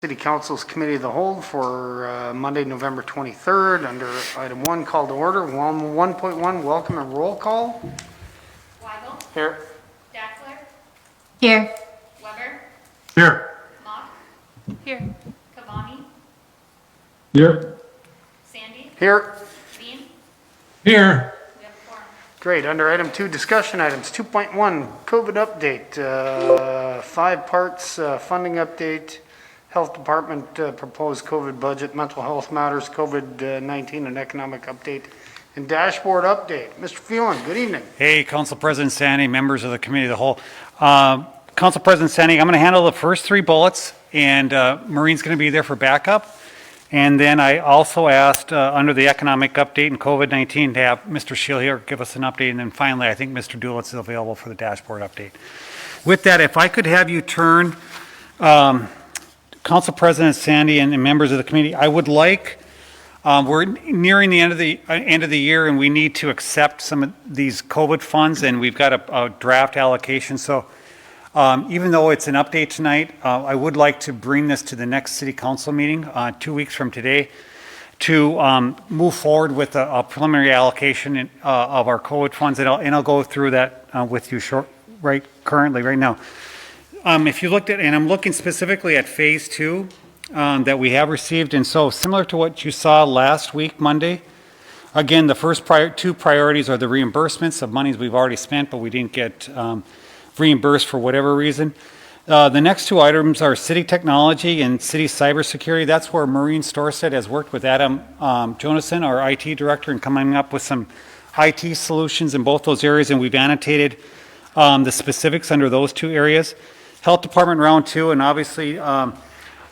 City Council's Committee of the Whole for Monday, November 23rd. Under item 1, call to order. 1.1, welcome and roll call. Weigel. Here. Dackler. Here. Weber. Here. Mock. Here. Cavani. Here. Sandy. Here. Bean. Here. We have a quorum. Great. Under item 2, discussion items. 2.1, COVID update. 5 parts, funding update, Health Department proposed COVID budget, mental health matters, COVID-19 and economic update, and dashboard update. Mr. Phelan, good evening. Hey, Council President Sandy, members of the Committee of the Whole. Council President Sandy, I'm going to handle the first 3 bullets, and Maureen's going to be there for backup. And then I also asked under the economic update and COVID-19 to have Mr. Shield here give us an update. And then finally, I think Mr. Dulitz is available for the dashboard update. With that, if I could have you turn, Council President Sandy and members of the committee, I would like, we're nearing the end of the year, and we need to accept some of these COVID funds, and we've got a draft allocation. So even though it's an update tonight, I would like to bring this to the next City Council meeting 2 weeks from today to move forward with a preliminary allocation of our COVID funds, and I'll go through that with you right now. If you looked at, and I'm looking specifically at phase 2 that we have received, and so similar to what you saw last week, Monday, again, the first 2 priorities are the reimbursements of monies we've already spent, but we didn't get reimbursed for whatever reason. The next 2 items are city technology and city cybersecurity. That's where Maureen Storstead has worked with Adam Jonason, our IT director, in coming up with some IT solutions in both those areas, and we've annotated the specifics under those 2 areas. Health Department round 2, and obviously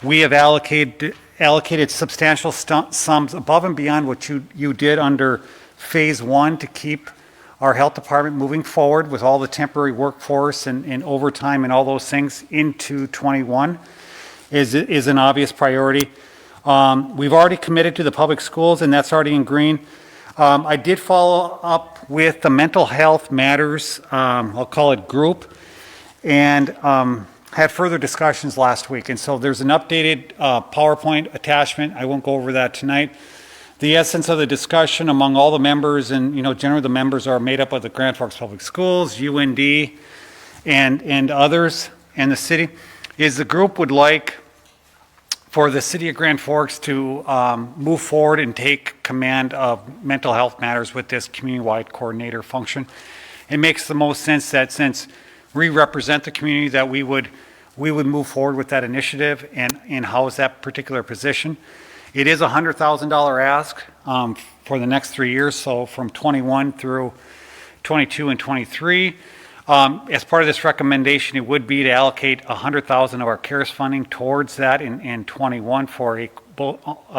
we have allocated substantial sums above and beyond what you did under phase 1 to keep our Health Department moving forward with all the temporary workforce and overtime and all those things into 21 is an obvious priority. We've already committed to the public schools, and that's already in green. I did follow up with the mental health matters, I'll call it group, and had further discussions last week. And so there's an updated PowerPoint attachment. I won't go over that tonight. The essence of the discussion among all the members, and generally the members are made up of the Grand Forks Public Schools, UND, and others, and the city, is the group would like for the city of Grand Forks to move forward and take command of mental health matters with this community-wide coordinator function. It makes the most sense that since we represent the community, that we would move forward with that initiative and house that particular position. It is a $100,000 ask for the next 3 years, so from 21 through 22 and 23. As part of this recommendation, it would be to allocate $100,000 of our CARES funding towards that in 21 for a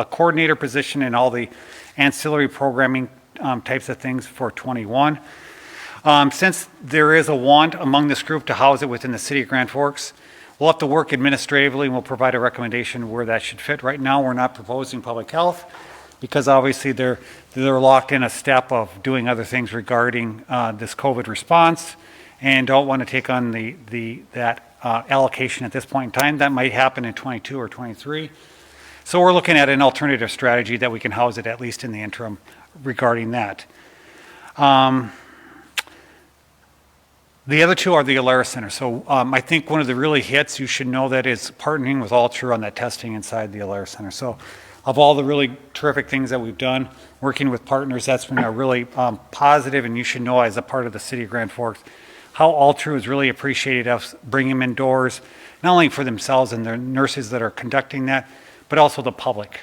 coordinator position and all the ancillary programming types of things for 21. Since there is a want among this group to house it within the city of Grand Forks, we'll have to work administratively, and we'll provide a recommendation where that should fit. Right now, we're not proposing public health because obviously they're locked in a step of doing other things regarding this COVID response and don't want to take on that allocation at this point in time. That might happen in 22 or 23. So we're looking at an alternative strategy that we can house it at least in the interim regarding that. The other 2 are the Alara Center. So I think one of the really hits you should know that is partnering with Altra on that testing inside the Alara Center. So of all the really terrific things that we've done, working with partners, that's been a really positive, and you should know as a part of the city of Grand Forks, how Altra has really appreciated us bringing them indoors, not only for themselves and their nurses that are conducting that, but also the public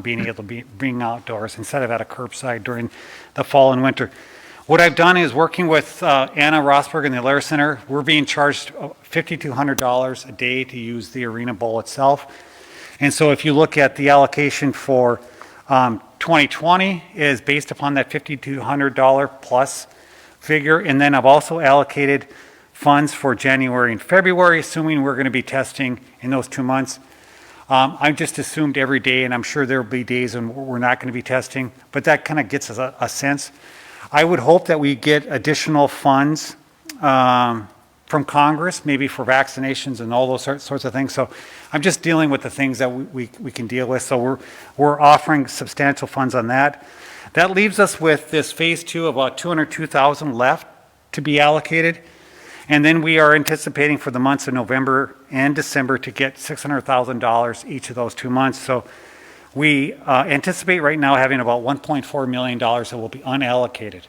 being able to be being outdoors instead of at a curbside during the fall and winter. What I've done is working with Anna Rosberg in the Alara Center. We're being charged $5,200 a day to use the arena bowl itself. And so if you look at the allocation for 2020 is based upon that $5,200 plus figure. And then I've also allocated funds for January and February, assuming we're going to be testing in those 2 months. I've just assumed every day, and I'm sure there'll be days when we're not going to be testing, but that kind of gets us a sense. I would hope that we get additional funds from Congress, maybe for vaccinations and all those sorts of things. So I'm just dealing with the things that we can deal with. So we're offering substantial funds on that. That leaves us with this phase 2 of about $202,000 left to be allocated. And then we are anticipating for the months of November and December to get $600,000 each of those 2 months. So we anticipate right now having about $1.4 million that will be unallocated.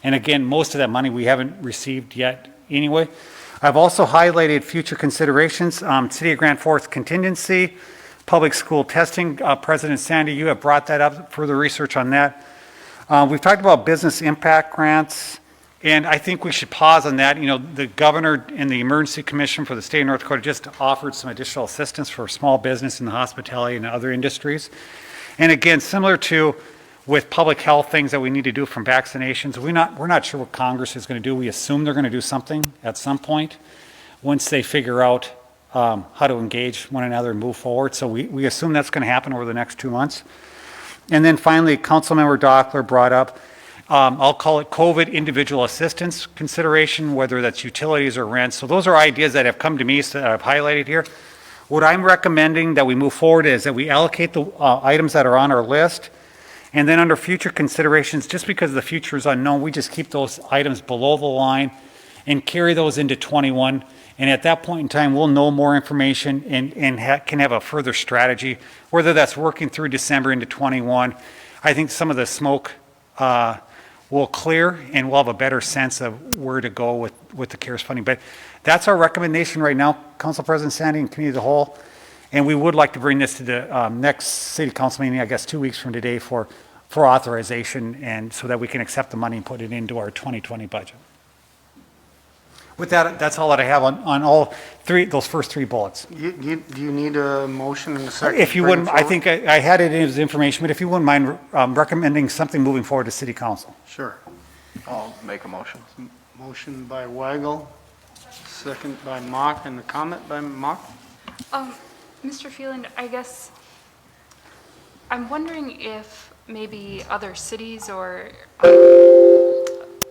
And again, most of that money we haven't received yet anyway. I've also highlighted future considerations, City of Grand Forks contingency, public school testing. President Sandy, you have brought that up, further research on that. We've talked about business impact grants, and I think we should pause on that. You know, the governor and the Emergency Commission for the state of North Dakota just offered some additional assistance for small business in the hospitality and other industries. And again, similar to with public health things that we need to do from vaccinations, we're not sure what Congress is going to do. We assume they're going to do something at some point once they figure out how to engage one another and move forward. So we assume that's going to happen over the next 2 months. And then finally, Councilmember Dockler brought up, I'll call it COVID individual assistance consideration, whether that's utilities or rent. So those are ideas that have come to me that I've highlighted here. What I'm recommending that we move forward is that we allocate the items that are on our list. And then under future considerations, just because the future is unknown, we just keep those items below the line and carry those into 21. And at that point in time, we'll know more information and can have a further strategy, whether that's working through December into 21. I think some of the smoke will clear and we'll have a better sense of where to go with the CARES funding. But that's our recommendation right now, Council President Sandy and Committee of the Whole. And we would like to bring this to the next City Council meeting, I guess 2 weeks from today for authorization, and so that we can accept the money and put it into our 2020 budget. With that, that's all that I have on all those first 3 bullets. Do you need a motion in a second? If you wouldn't, I think I had it as information, but if you wouldn't mind recommending something moving forward to City Council. Sure. I'll make a motion. Motion by Weigel, second by Mock, and a comment by Mock. Mr. Phelan, I guess I'm wondering if maybe other cities or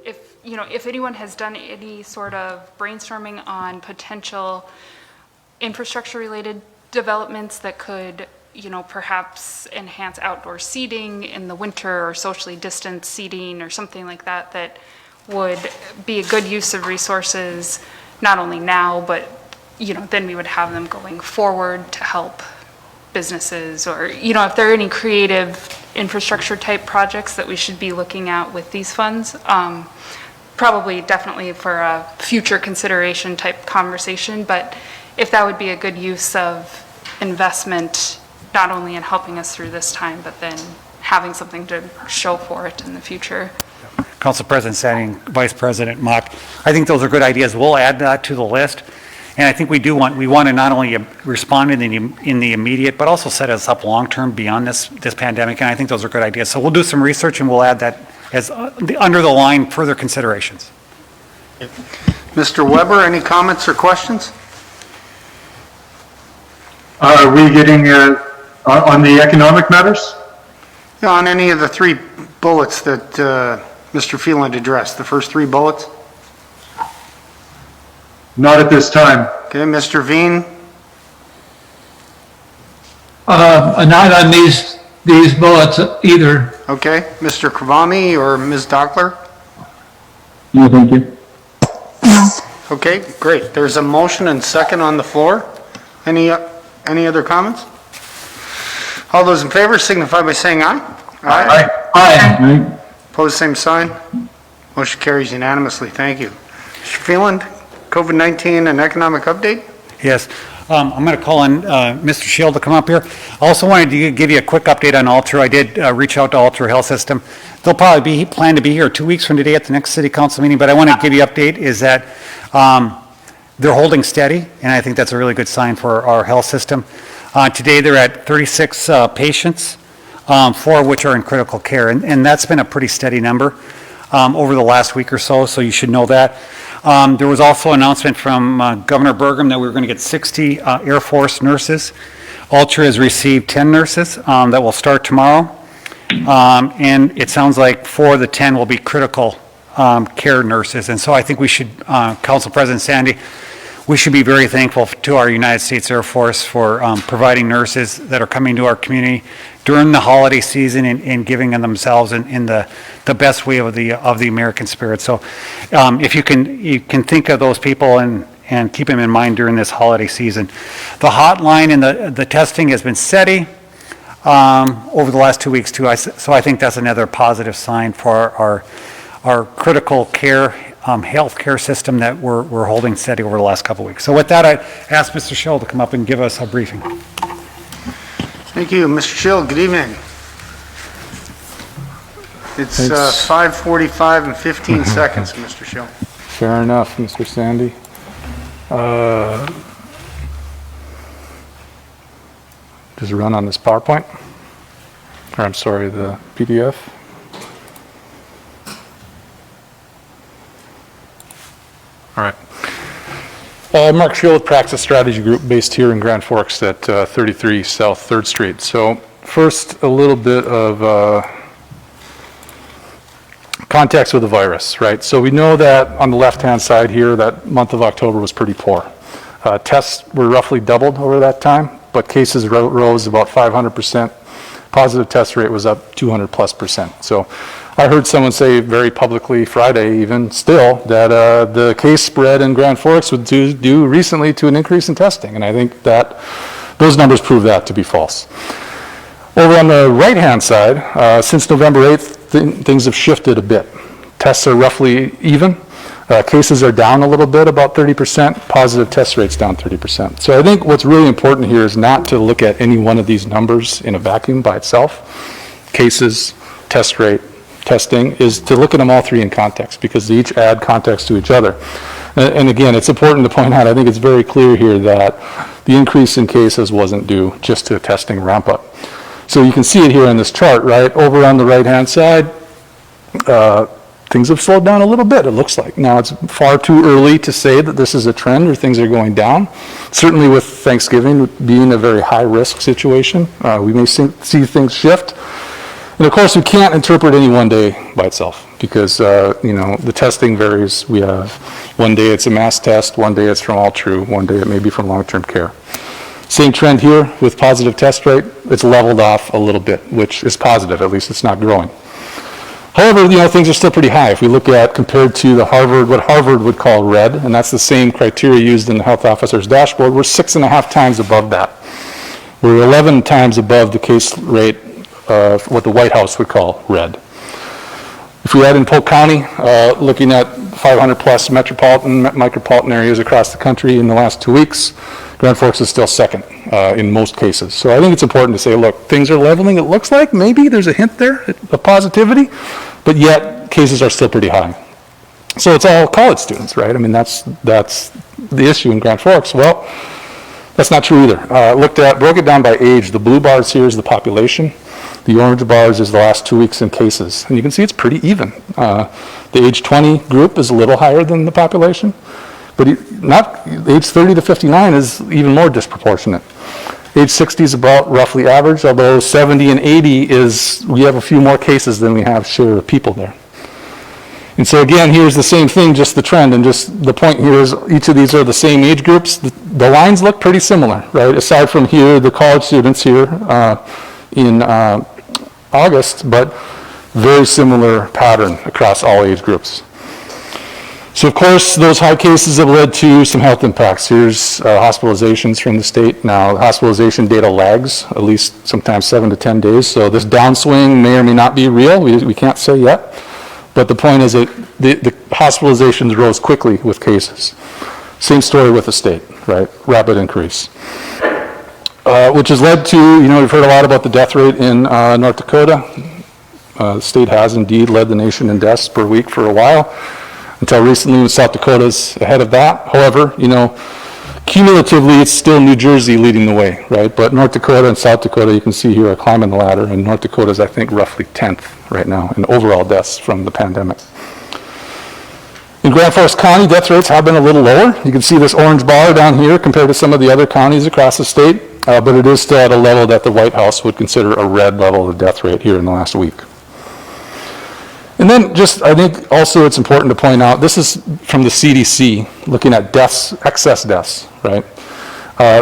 if anyone has done any sort of brainstorming on potential infrastructure related developments that could, perhaps enhance outdoor seating in the winter or socially distanced seating or something like that, that would be a good use of resources, not only now, but then we would have them going forward to help businesses, or, if there are any creative infrastructure type projects that we should be looking at with these funds. Probably definitely for a future consideration type conversation, but if that would be a good use of investment, not only in helping us through this time, but then having something to show for it in the future. Council President Sandy, Vice President Mock, I think those are good ideas. We'll add that to the list. And I think we want to not only respond in the immediate, but also set us up long-term beyond this pandemic. And I think those are good ideas. So we'll do some research and we'll add that as under the line further considerations. Mr. Weber, any comments or questions? Are we getting on the economic matters? Yeah, on any of the 3 bullets that Mr. Phelan addressed, the first 3 bullets? Not at this time. Okay, Mr. Veen? Not on these bullets either. Okay, Mr. Kravami or Ms. Dockler? No, thank you. Okay, great. There's a motion and second on the floor. Any other comments? All those in favor signify by saying aye. Aye. Aye. Opposed, same sign. Motion carries unanimously. Thank you. Mr. Phelan, COVID-19 and economic update? Yes. I'm going to call on Mr. Shield to come up here. I also wanted to give you a quick update on Alter. I did reach out to Alter Health System. They'll probably plan to be here 2 weeks from today at the next City Council meeting, but I want to give you an update is that they're holding steady, and I think that's a really good sign for our health system. Today they're at 36 patients, 4 of which are in critical care, and that's been a pretty steady number over the last week or so you should know that. There was also an announcement from Governor Burgum that we were going to get 60 Air Force nurses. Alter has received 10 nurses that will start tomorrow. And it sounds like 4 of the 10 will be critical care nurses. And so I think we should, Council President Sandy, we should be very thankful to our United States Air Force for providing nurses that are coming to our community during the holiday season and giving of themselves in the best way of the American spirit. So if you can think of those people and keep them in mind during this holiday season. The hotline and the testing has been steady over the last 2 weeks too. So I think that's another positive sign for our critical care healthcare system that we're holding steady over the last couple of weeks. So with that, I ask Mr. Schill to come up and give us a briefing. Thank you, Mr. Schill. Good evening. It's 5:45 and 15 seconds, Mr. Schill. Fair enough, Mr. Sandy. Just run on this PowerPoint, or I'm sorry, the PDF. All right. Mark Schill with Praxis Strategy Group, based here in Grand Forks at 33 South 3rd Street. So first, a little bit of context with the virus, right? So we know that on the left-hand side here, that month of October was pretty poor. Tests were roughly doubled over that time, but cases rose about 500%. Positive test rate was up 200+%. So I heard someone say very publicly Friday even still that the case spread in Grand Forks was due recently to an increase in testing. And I think that those numbers prove that to be false. Over on the right-hand side, since November 8th, things have shifted a bit. Tests are roughly even. Cases are down a little bit, about 30%. Positive test rates down 30%. So I think what's really important here is not to look at any one of these numbers in a vacuum by itself. Cases, test rate, testing, is to look at them all three in context, because they each add context to each other. And again, it's important to point out, I think it's very clear here that the increase in cases wasn't due just to a testing ramp up. So you can see it here in this chart, right? Over on the right-hand side, things have slowed down a little bit, it looks like. Now, it's far too early to say that this is a trend or things are going down. Certainly with Thanksgiving being a very high-risk situation, we may see things shift. And of course, we can't interpret any one day by itself, because the testing varies. We have one day it's a mass test, one day it's from all true, one day it may be from long-term care. Same trend here with positive test rate. It's leveled off a little bit, which is positive. At least it's not growing. However, things are still pretty high. If we look at compared to what Harvard would call red, and that's the same criteria used in the health officer's dashboard, we're 6.5 times above that. We're 11 times above the case rate of what the White House would call red. If we add in Polk County, looking at 500 plus micropolitan areas across the country in the last 2 weeks, Grand Forks is still second in most cases. So I think it's important to say, look, things are leveling. It looks like maybe there's a hint there of positivity, but yet cases are still pretty high. So it's all college students, right? I mean, that's the issue in Grand Forks. Well, that's not true either. Broke it down by age. The blue bars here is the population. The orange bars is the last 2 weeks in cases. And you can see it's pretty even. The age 20 group is a little higher than the population, but age 30 to 59 is even more disproportionate. Age 60 is about roughly average, although 70 and 80 we have a few more cases than we have share of people there. And so again, here's the same thing, just the trend, and just the point here is each of these are the same age groups. The lines look pretty similar, right? Aside from here, the college students here in August, but very similar pattern across all age groups. So of course, those high cases have led to some health impacts. Here's hospitalizations from the state. Now, the hospitalization data lags, at least sometimes 7 to 10 days. So this downswing may or may not be real. We can't say yet. But the point is that the hospitalizations rose quickly with cases. Same story with the state, right? Rapid increase. Which has led to, we've heard a lot about the death rate in North Dakota. The state has indeed led the nation in deaths per week for a while. Until recently, South Dakota's ahead of that. However, cumulatively, it's still New Jersey leading the way, right? But North Dakota and South Dakota, you can see here, are climbing the ladder, and North Dakota is, I think, roughly 10th right now in overall deaths from the pandemic. In Grand Forks County, death rates have been a little lower. You can see this orange bar down here compared to some of the other counties across the state, but it is still at a level that the White House would consider a red level of death rate here in the last week. And And then just, I think also it's important to point out, this is from the CDC, looking at deaths, excess deaths, right?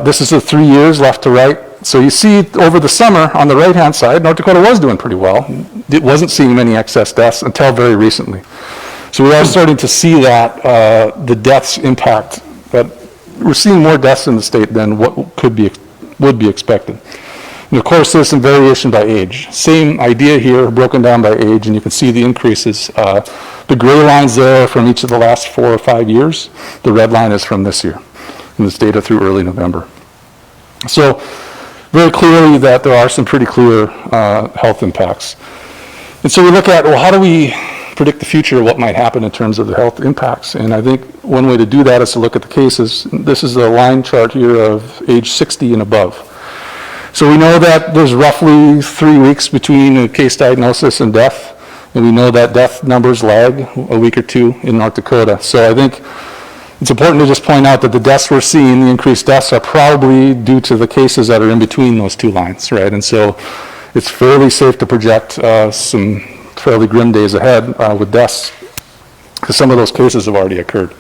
This is the 3 years left to right. So you see over the summer on the right-hand side, North Dakota was doing pretty well. It wasn't seeing many excess deaths until very recently. So we are starting to see that the deaths impact, that we're seeing more deaths in the state than what would be expected. And of course, there's some variation by age. Same idea here, broken down by age, and you can see the increases. The gray line's there from each of the last 4 or 5 years. The red line is from this year, and this data through early November. So very clearly that there are some pretty clear health impacts. And so we look at, well, how do we predict the future, what might happen in terms of the health impacts? And I think one way to do that is to look at the cases. This is a line chart here of age 60 and above. So we know that there's roughly 3 weeks between a case diagnosis and death, and we know that death numbers lag a week or two in North Dakota. So I think it's important to just point out that the deaths we're seeing, the increased deaths, are probably due to the cases that are in between those two lines, right? And so it's fairly safe to project some fairly grim days ahead with deaths, because some of those cases have already occurred.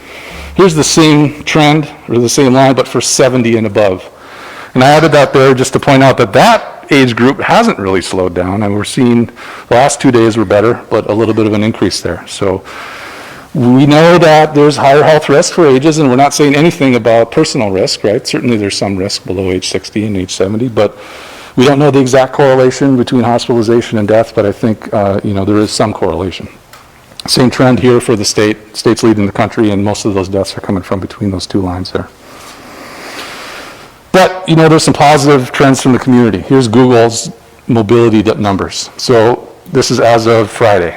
Here's the same trend, or the same line, but for 70 and above. And I added that there just to point out that that age group hasn't really slowed down, and we're seeing the last 2 days were better, but a little bit of an increase there. So we know that there's higher health risk for ages, and we're not saying anything about personal risk, right? Certainly there's some risk below age 60 and age 70, but we don't know the exact correlation between hospitalization and death, but I think there is some correlation. Same trend here for the state. State's leading the country, and most of those deaths are coming from between those two lines there. But, there's some positive trends from the community. Here's Google's mobility numbers. So this is as of Friday.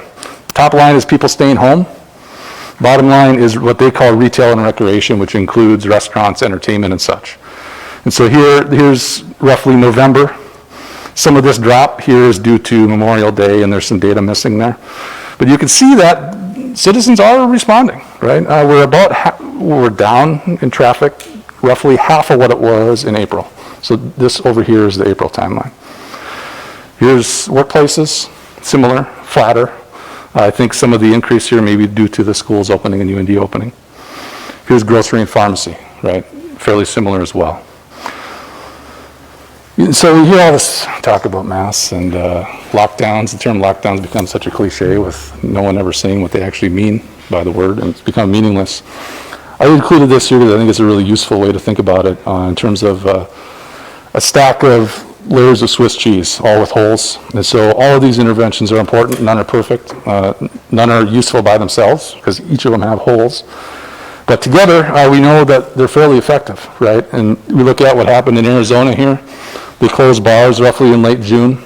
Top line is people staying home. Bottom line is what they call retail and recreation, which includes restaurants, entertainment, and such. And so here's roughly November. Some of this drop here is due to Memorial Day, and there's some data missing there. But you can see that citizens are responding, right? We're down in traffic, roughly half of what it was in April. So this over here is the April timeline. Here's workplaces, similar, flatter. I think some of the increase here may be due to the schools opening and UND opening. Here's grocery and pharmacy, right? Fairly similar as well. So we hear all this talk about masks and lockdowns. The term lockdowns becomes such a cliche with no one ever saying what they actually mean by the word, and it's become meaningless. I included this here because I think it's a really useful way to think about it in terms of a stack of layers of Swiss cheese, all with holes. And so all of these interventions are important. None are perfect. None are useful by themselves because each of them have holes. But together, we know that they're fairly effective, right? And we look at what happened in Arizona here. They closed bars roughly in late June.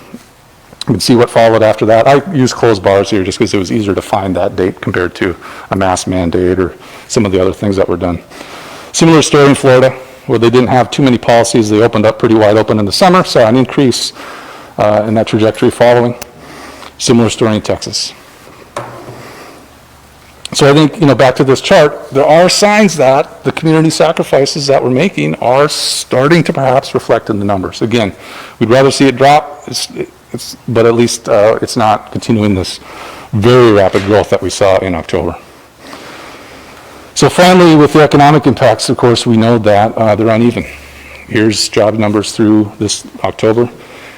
You can see what followed after that. I use closed bars here just because it was easier to find that date compared to a mask mandate or some of the other things that were done. Similar story in Florida, where they didn't have too many policies. They opened up pretty wide open in the summer, saw an increase in that trajectory following. Similar story in Texas. So I think, back to this chart, there are signs that the community sacrifices that we're making are starting to perhaps reflect in the numbers. Again, we'd rather see it drop, but at least it's not continuing this very rapid growth that we saw in October. So finally, with the economic impacts, of course, we know that they're uneven. Here's job numbers through this October.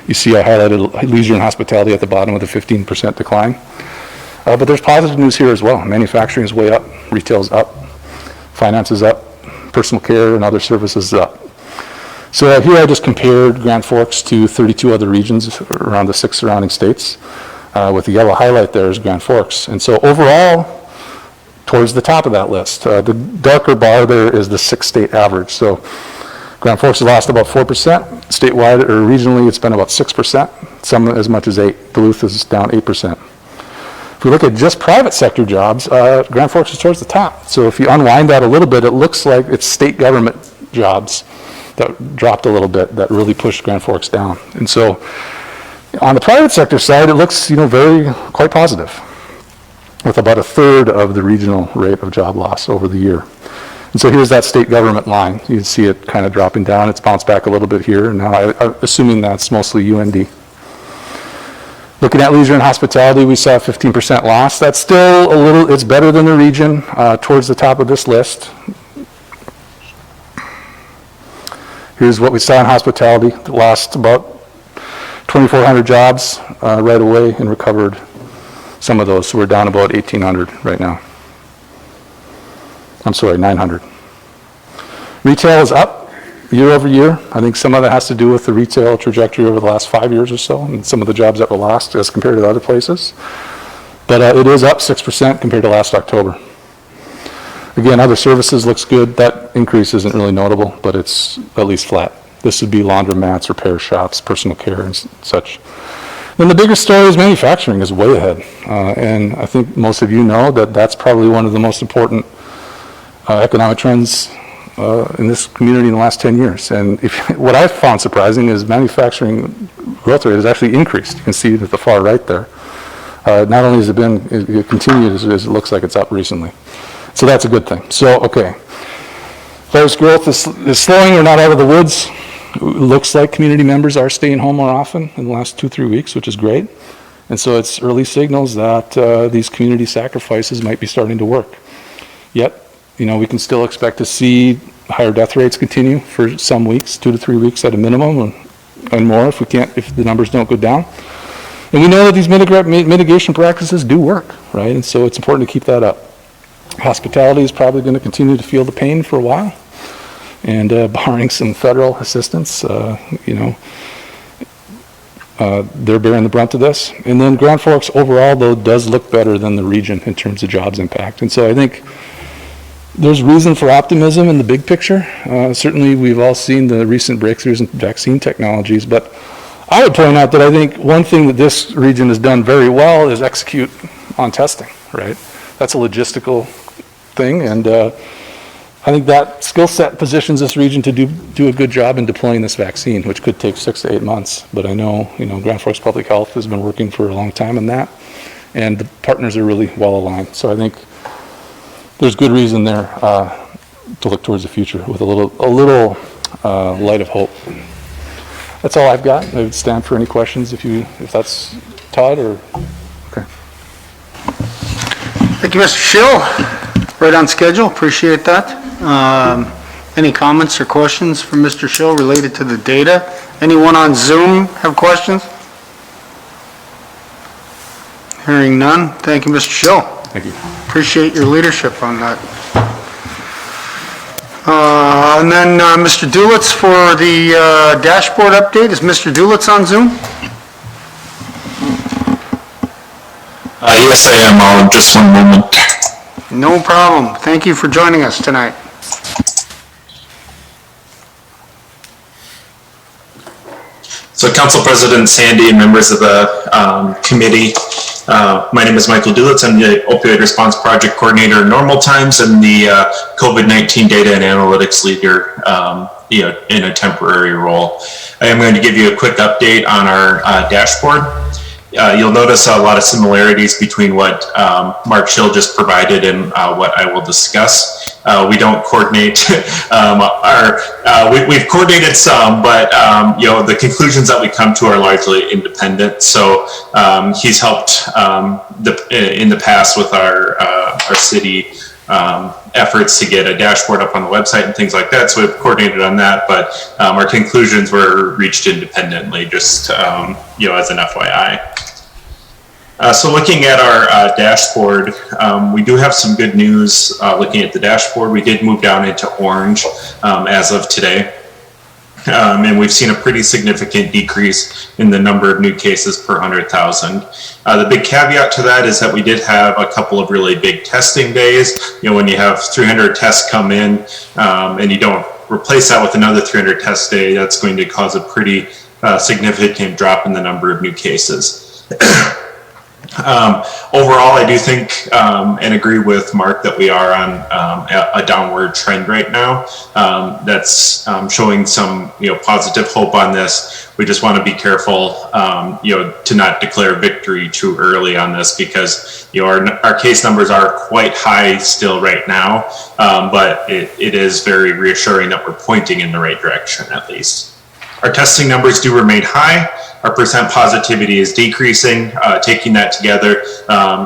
You see I highlighted leisure and hospitality at the bottom with a 15% decline. But there's positive news here as well. Manufacturing is way up, retail's up, finance is up, personal care and other services is up. So here I just compared Grand Forks to 32 other regions around the 6 surrounding states. With the yellow highlight there is Grand Forks. And so overall, towards the top of that list, the darker bar there is the 6-state average. So Grand Forks has lost about 4%. Statewide or regionally, it's been about 6%, some as much as 8%. Duluth is down 8%. If we look at just private sector jobs, Grand Forks is towards the top. So if you unwind that a little bit, it looks like it's state government jobs that dropped a little bit that really pushed Grand Forks down. And so on the private sector side, it looks, quite positive, with about 1/3 of the regional rate of job loss over the year. And so here's that state government line. You can see it kind of dropping down. It's bounced back a little bit here. Now, I'm assuming that's mostly UND. Looking at leisure and hospitality, we saw a 15% loss. That's still a little, it's better than the region, towards the top of this list. Here's what we saw in hospitality. Lost about 2,400 jobs right away and recovered some of those. So we're down about 1,800 right now. I'm sorry, 900. Retail is up year over year. I think some of that has to do with the retail trajectory over the last 5 years or so and some of the jobs that were lost as compared to other places. But it is up 6% compared to last October. Again, other services looks good. That increase isn't really notable, but it's at least flat. This would be laundromats, repair shops, personal care, and such. Then the bigger story is manufacturing is way ahead. And I think most of you know that that's probably one of the most important economic trends in this community in the last 10 years. And what I found surprising is manufacturing growth rate has actually increased. You can see it at the far right there. Not only has it continued, as it looks like it's up recently. So that's a good thing. So, okay. Virus growth is slowing. We're not out of the woods. It looks like community members are staying home more often in the last 2-3 weeks, which is great. And so it's early signals that these community sacrifices might be starting to work. Yet, we can still expect to see higher death rates continue for some weeks, 2 to 3 weeks at a minimum, and more if the numbers don't go down. And we know that these mitigation practices do work, right? And so it's important to keep that up. Hospitality is probably going to continue to feel the pain for a while, and barring some federal assistance, they're bearing the brunt of this. And then Grand Forks overall, though, does look better than the region in terms of jobs impact. And so I think there's reason for optimism in the big picture. Certainly, we've all seen the recent breakthroughs in vaccine technologies, but I would point out that I think one thing that this region has done very well is execute on testing, right? That's a logistical thing, and I think that skill set positions this region to do a good job in deploying this vaccine, which could take 6 to 8 months. But I know, Grand Forks Public Health has been working for a long time on that, and the partners are really well aligned. So I think there's good reason there to look towards the future with a little light of hope. That's all I've got. I would stand for any questions if that's Todd or okay. Thank you, Mr. Schill. Right on schedule, appreciate that. Any comments or questions from Mr. Schill related to the data? Anyone on Zoom have questions? Hearing none, thank you, Mr. Schill. Thank you. Appreciate your leadership on that. And then Mr. Dulitz for the dashboard update. Is Mr. Dulitz on Zoom? Yes, I am. Just one moment. No problem. Thank you for joining us tonight. So Council President Sandy and members of the committee, my name is Michael Dulitz. I'm the Opioid Response Project Coordinator in normal times and the COVID-19 Data and Analytics Leader in a temporary role. I am going to give you a quick update on our dashboard. You'll notice a lot of similarities between what Mark Schill just provided and what I will discuss. We don't coordinate we've coordinated some, but the conclusions that we come to are largely independent. So he's helped in the past with our city efforts to get a dashboard up on the website and things like that. So we've coordinated on that, but our conclusions were reached independently, just as an FYI. So looking at our dashboard, we do have some good news looking at the dashboard. We did move down into orange as of today. And we've seen a pretty significant decrease in the number of new cases per 100,000. The big caveat to that is that we did have a couple of really big testing days. When you have 300 tests come in and you don't replace that with another 300 test day, that's going to cause a pretty significant drop in the number of new cases. Overall, I do think and agree with Mark that we are on a downward trend right now. That's showing some positive hope on this. We just want to be careful to not declare victory too early on this because our case numbers are quite high still right now, but it is very reassuring that we're pointing in the right direction at least. Our testing numbers do remain high. Our percent positivity is decreasing. Taking that together,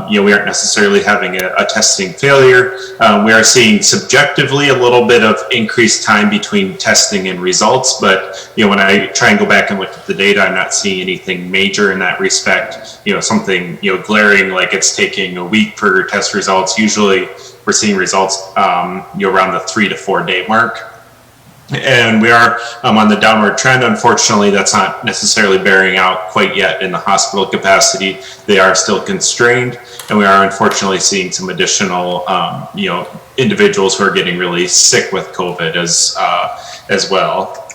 we aren't necessarily having a testing failure. We are seeing subjectively a little bit of increased time between testing and results, but when I try and go back and look at the data, I'm not seeing anything major in that respect. Something glaring like it's taking a week for test results. Usually, we're seeing results around the 3 to 4 day mark. And we are on the downward trend. Unfortunately, that's not necessarily bearing out quite yet in the hospital capacity. They are still constrained, and we are unfortunately seeing some additional, individuals who are getting really sick with COVID as well.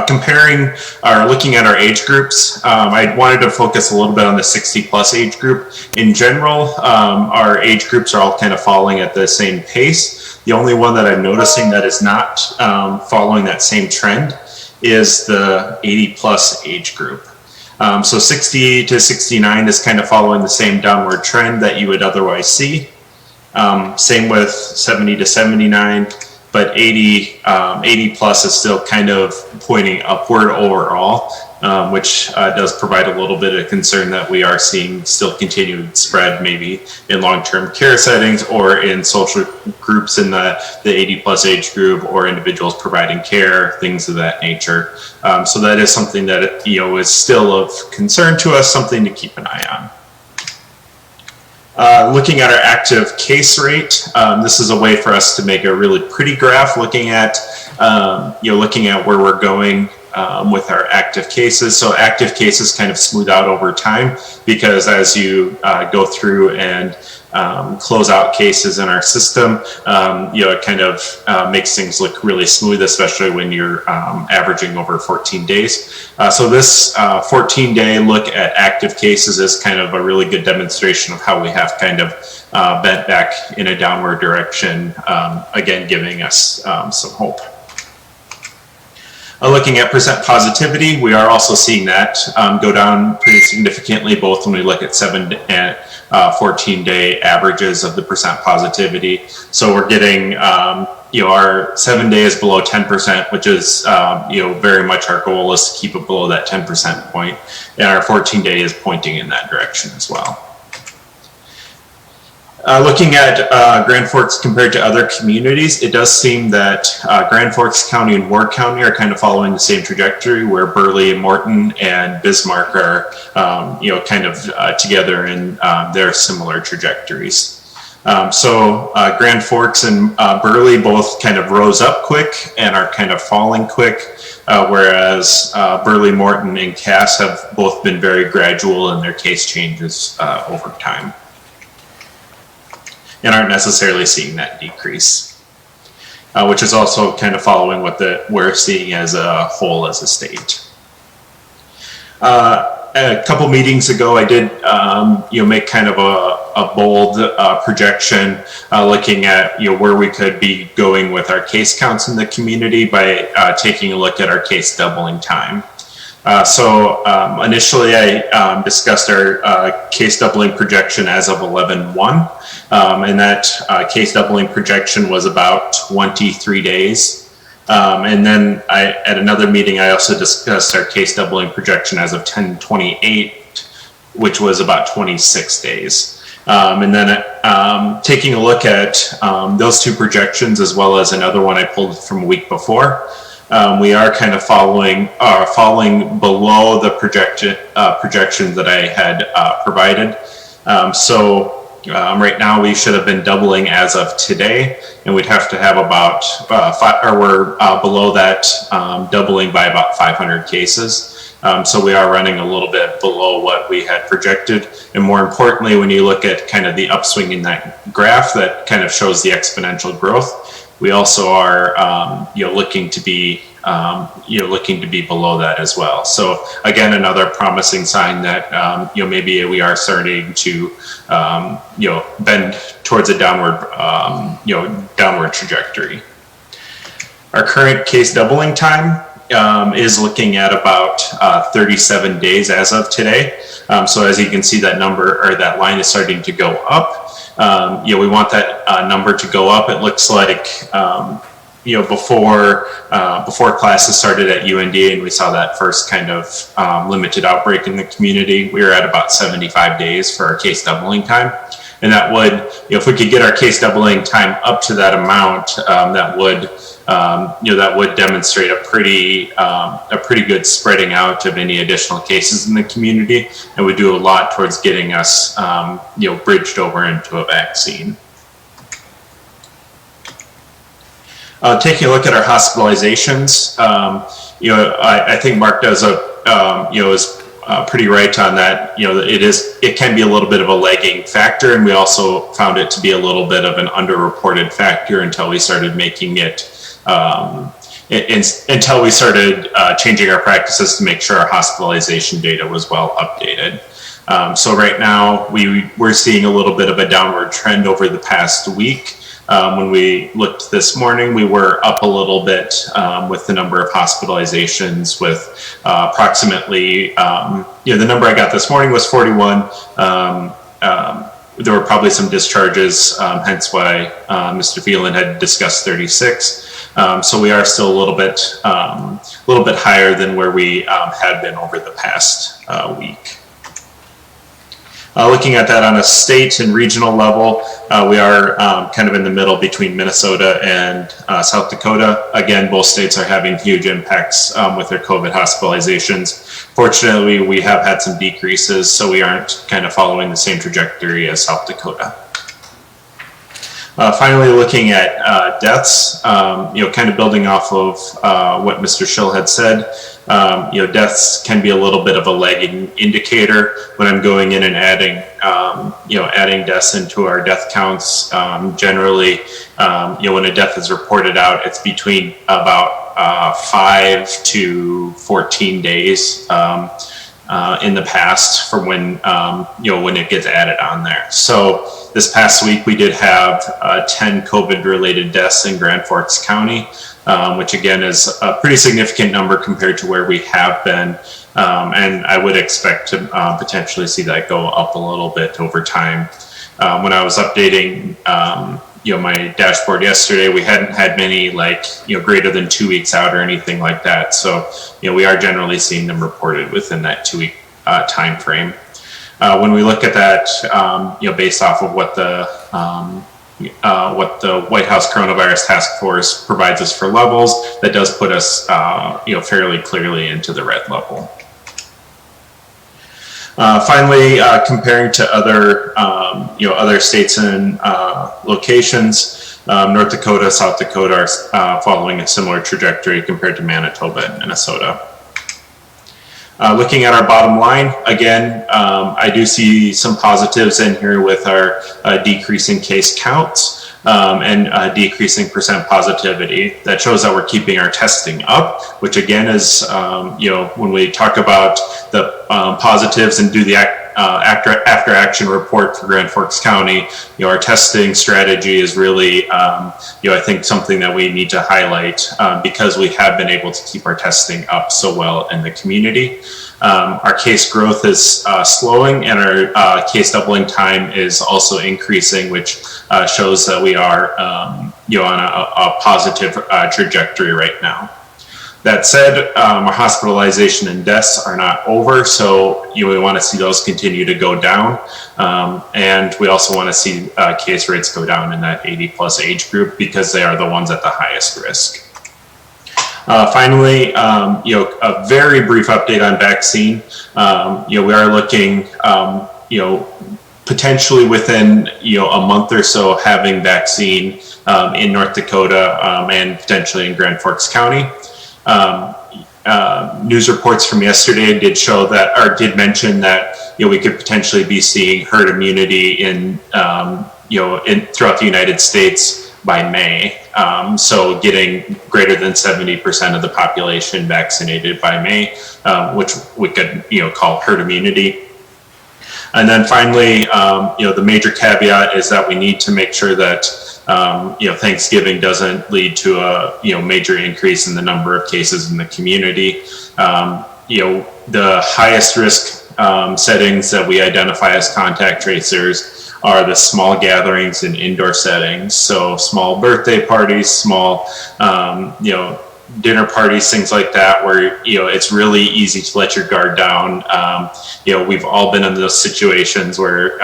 Comparing or looking at our age groups, I wanted to focus a little bit on the 60 plus age group. In general, our age groups are all kind of falling at the same pace. The only one that I'm noticing that is not following that same trend is the 80 plus age group. So 60 to 69 is kind of following the same downward trend that you would otherwise see. Same with 70 to 79. But 80 plus is still kind of pointing upward overall, which does provide a little bit of concern that we are seeing still continued spread maybe in long-term care settings or in social groups in the 80 plus age group or individuals providing care, things of that nature. So that is something that is still of concern to us, something to keep an eye on. Looking at our active case rate, this is a way for us to make a really pretty graph looking at where we're going with our active cases. So active cases kind of smooth out over time because as you go through and close out cases in our system, it kind of makes things look really smooth, especially when you're averaging over 14 days. So this 14-day look at active cases is kind of a really good demonstration of how we have kind of bent back in a downward direction, again, giving us some hope. Looking at percent positivity, we are also seeing that go down pretty significantly, both when we look at 7 and 14-day averages of the percent positivity. So we're getting, our 7 days below 10%, which is, very much our goal is to keep it below that 10% point, and our 14-day is pointing in that direction as well. Looking at Grand Forks compared to other communities, it does seem that Grand Forks County and Ward County are kind of following the same trajectory, where Burley, Morton, and Bismarck are, kind of together in their similar trajectories. So Grand Forks and Burley both kind of rose up quick and are kind of falling quick, whereas Burley, Morton, and Cass have both been very gradual in their case changes over time, and aren't necessarily seeing that decrease, which is also kind of following what we're seeing as a whole as a state. A couple meetings ago, I did make kind of a bold projection looking at where we could be going with our case counts in the community by taking a look at our case doubling time. So initially I discussed our case doubling projection as of 11/1, and that case doubling projection was about 23 days. And then at another meeting, I also discussed our case doubling projection as of 10/28, which was about 26 days. And then taking a look at those two projections, as well as another one I pulled from a week before, we are kind of falling below the projection that I had provided. So right now we should have been doubling as of today, and we'd have to have about we're below that doubling by about 500 cases. So we are running a little bit below what we had projected. And more importantly, when you look at kind of the upswing in that graph that kind of shows the exponential growth, we also are looking to be below that as well. So again, another promising sign that maybe we are starting to bend towards a downward trajectory. Our current case doubling time is looking at about 37 days as of today. So as you can see, that number or that line is starting to go up. We want that number to go up. It looks like before classes started at UND and we saw that first kind of limited outbreak in the community, we were at about 75 days for our case doubling time. And that would, if we could get our case doubling time up to that amount, that would demonstrate a pretty good spreading out of any additional cases in the community, and would do a lot towards getting us, bridged over into a vaccine. Taking a look at our hospitalizations, I think Mark does is pretty right on that. It can be a little bit of a lagging factor, and we also found it to be a little bit of an underreported factor until we started making it, until we started changing our practices to make sure our hospitalization data was well updated. So right now we're seeing a little bit of a downward trend over the past week. When we looked this morning, we were up a little bit with the number of hospitalizations, with approximately, the number I got this morning was 41. There were probably some discharges, hence why Mr. Phelan had discussed 36. So we are still a little bit higher than where we had been over the past week. Looking at that on a state and regional level, we are kind of in the middle between Minnesota and South Dakota. Again, both states are having huge impacts with their COVID hospitalizations. Fortunately, we have had some decreases, so we aren't kind of following the same trajectory as South Dakota. Finally, looking at deaths, kind of building off of what Mr. Schill had said, deaths can be a little bit of a lagging indicator. When I'm going in and adding deaths into our death counts, generally, when a death is reported out, it's between about 5 to 14 days in the past from when it gets added on there. So this past week we did have 10 COVID-related deaths in Grand Forks County, which again is a pretty significant number compared to where we have been, and I would expect to potentially see that go up a little bit over time. When I was updating my dashboard yesterday, we hadn't had many greater than 2 weeks out or anything like that. So we are generally seeing them reported within that 2 week time frame. When we look at that, based off of what the White House Coronavirus Task Force provides us for levels, that does put us fairly clearly into the red level. Finally, comparing to other states and locations, North Dakota, South Dakota are following a similar trajectory compared to Manitoba and Minnesota. Looking at our bottom line, again, I do see some positives in here with our decreasing case counts and decreasing percent positivity. That shows that we're keeping our testing up, which again is, when we talk about the positives and do the after action report for Grand Forks County, our testing strategy is really, I think something that we need to highlight because we have been able to keep our testing up so well in the community. Our case growth is slowing, and our case doubling time is also increasing, which shows that we are on a positive trajectory right now. That said, our hospitalization and deaths are not over, so we want to see those continue to go down, and we also want to see case rates go down in that 80+ age group because they are the ones at the highest risk. Finally, a very brief update on vaccine. We are looking, potentially within a month or so having vaccine in North Dakota and potentially in Grand Forks County. News reports from yesterday did show that, or did mention that we could potentially be seeing herd immunity in throughout the United States by May. So getting greater than 70% of the population vaccinated by May, which we could call herd immunity. And then finally, the major caveat is that we need to make sure that Thanksgiving doesn't lead to a major increase in the number of cases in the community. The highest risk settings that we identify as contact tracers are the small gatherings in indoor settings. So small birthday parties, small, dinner parties, things like that, where, it's really easy to let your guard down. We've all been in those situations where,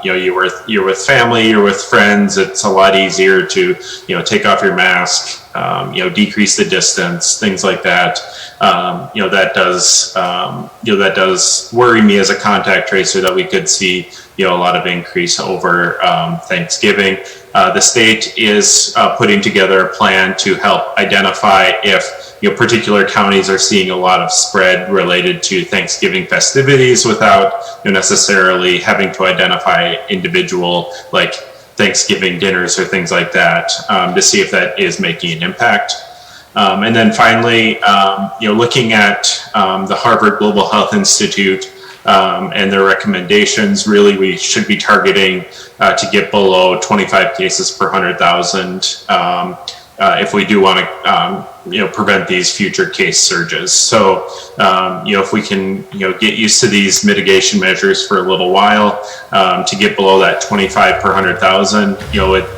you're with family, you're with friends. It's a lot easier to, take off your mask, decrease the distance, things like that. That does worry me as a contact tracer, that we could see, a lot of increase over Thanksgiving. The state is putting together a plan to help identify if particular counties are seeing a lot of spread related to Thanksgiving festivities without necessarily having to identify individual like Thanksgiving dinners or things like that, to see if that is making an impact. And then finally, looking at the Harvard Global Health Institute and their recommendations, really we should be targeting to get below 25 cases per 100,000 if we do want to prevent these future case surges. So if we can get used to these mitigation measures for a little while, to get below that 25 per 100,000,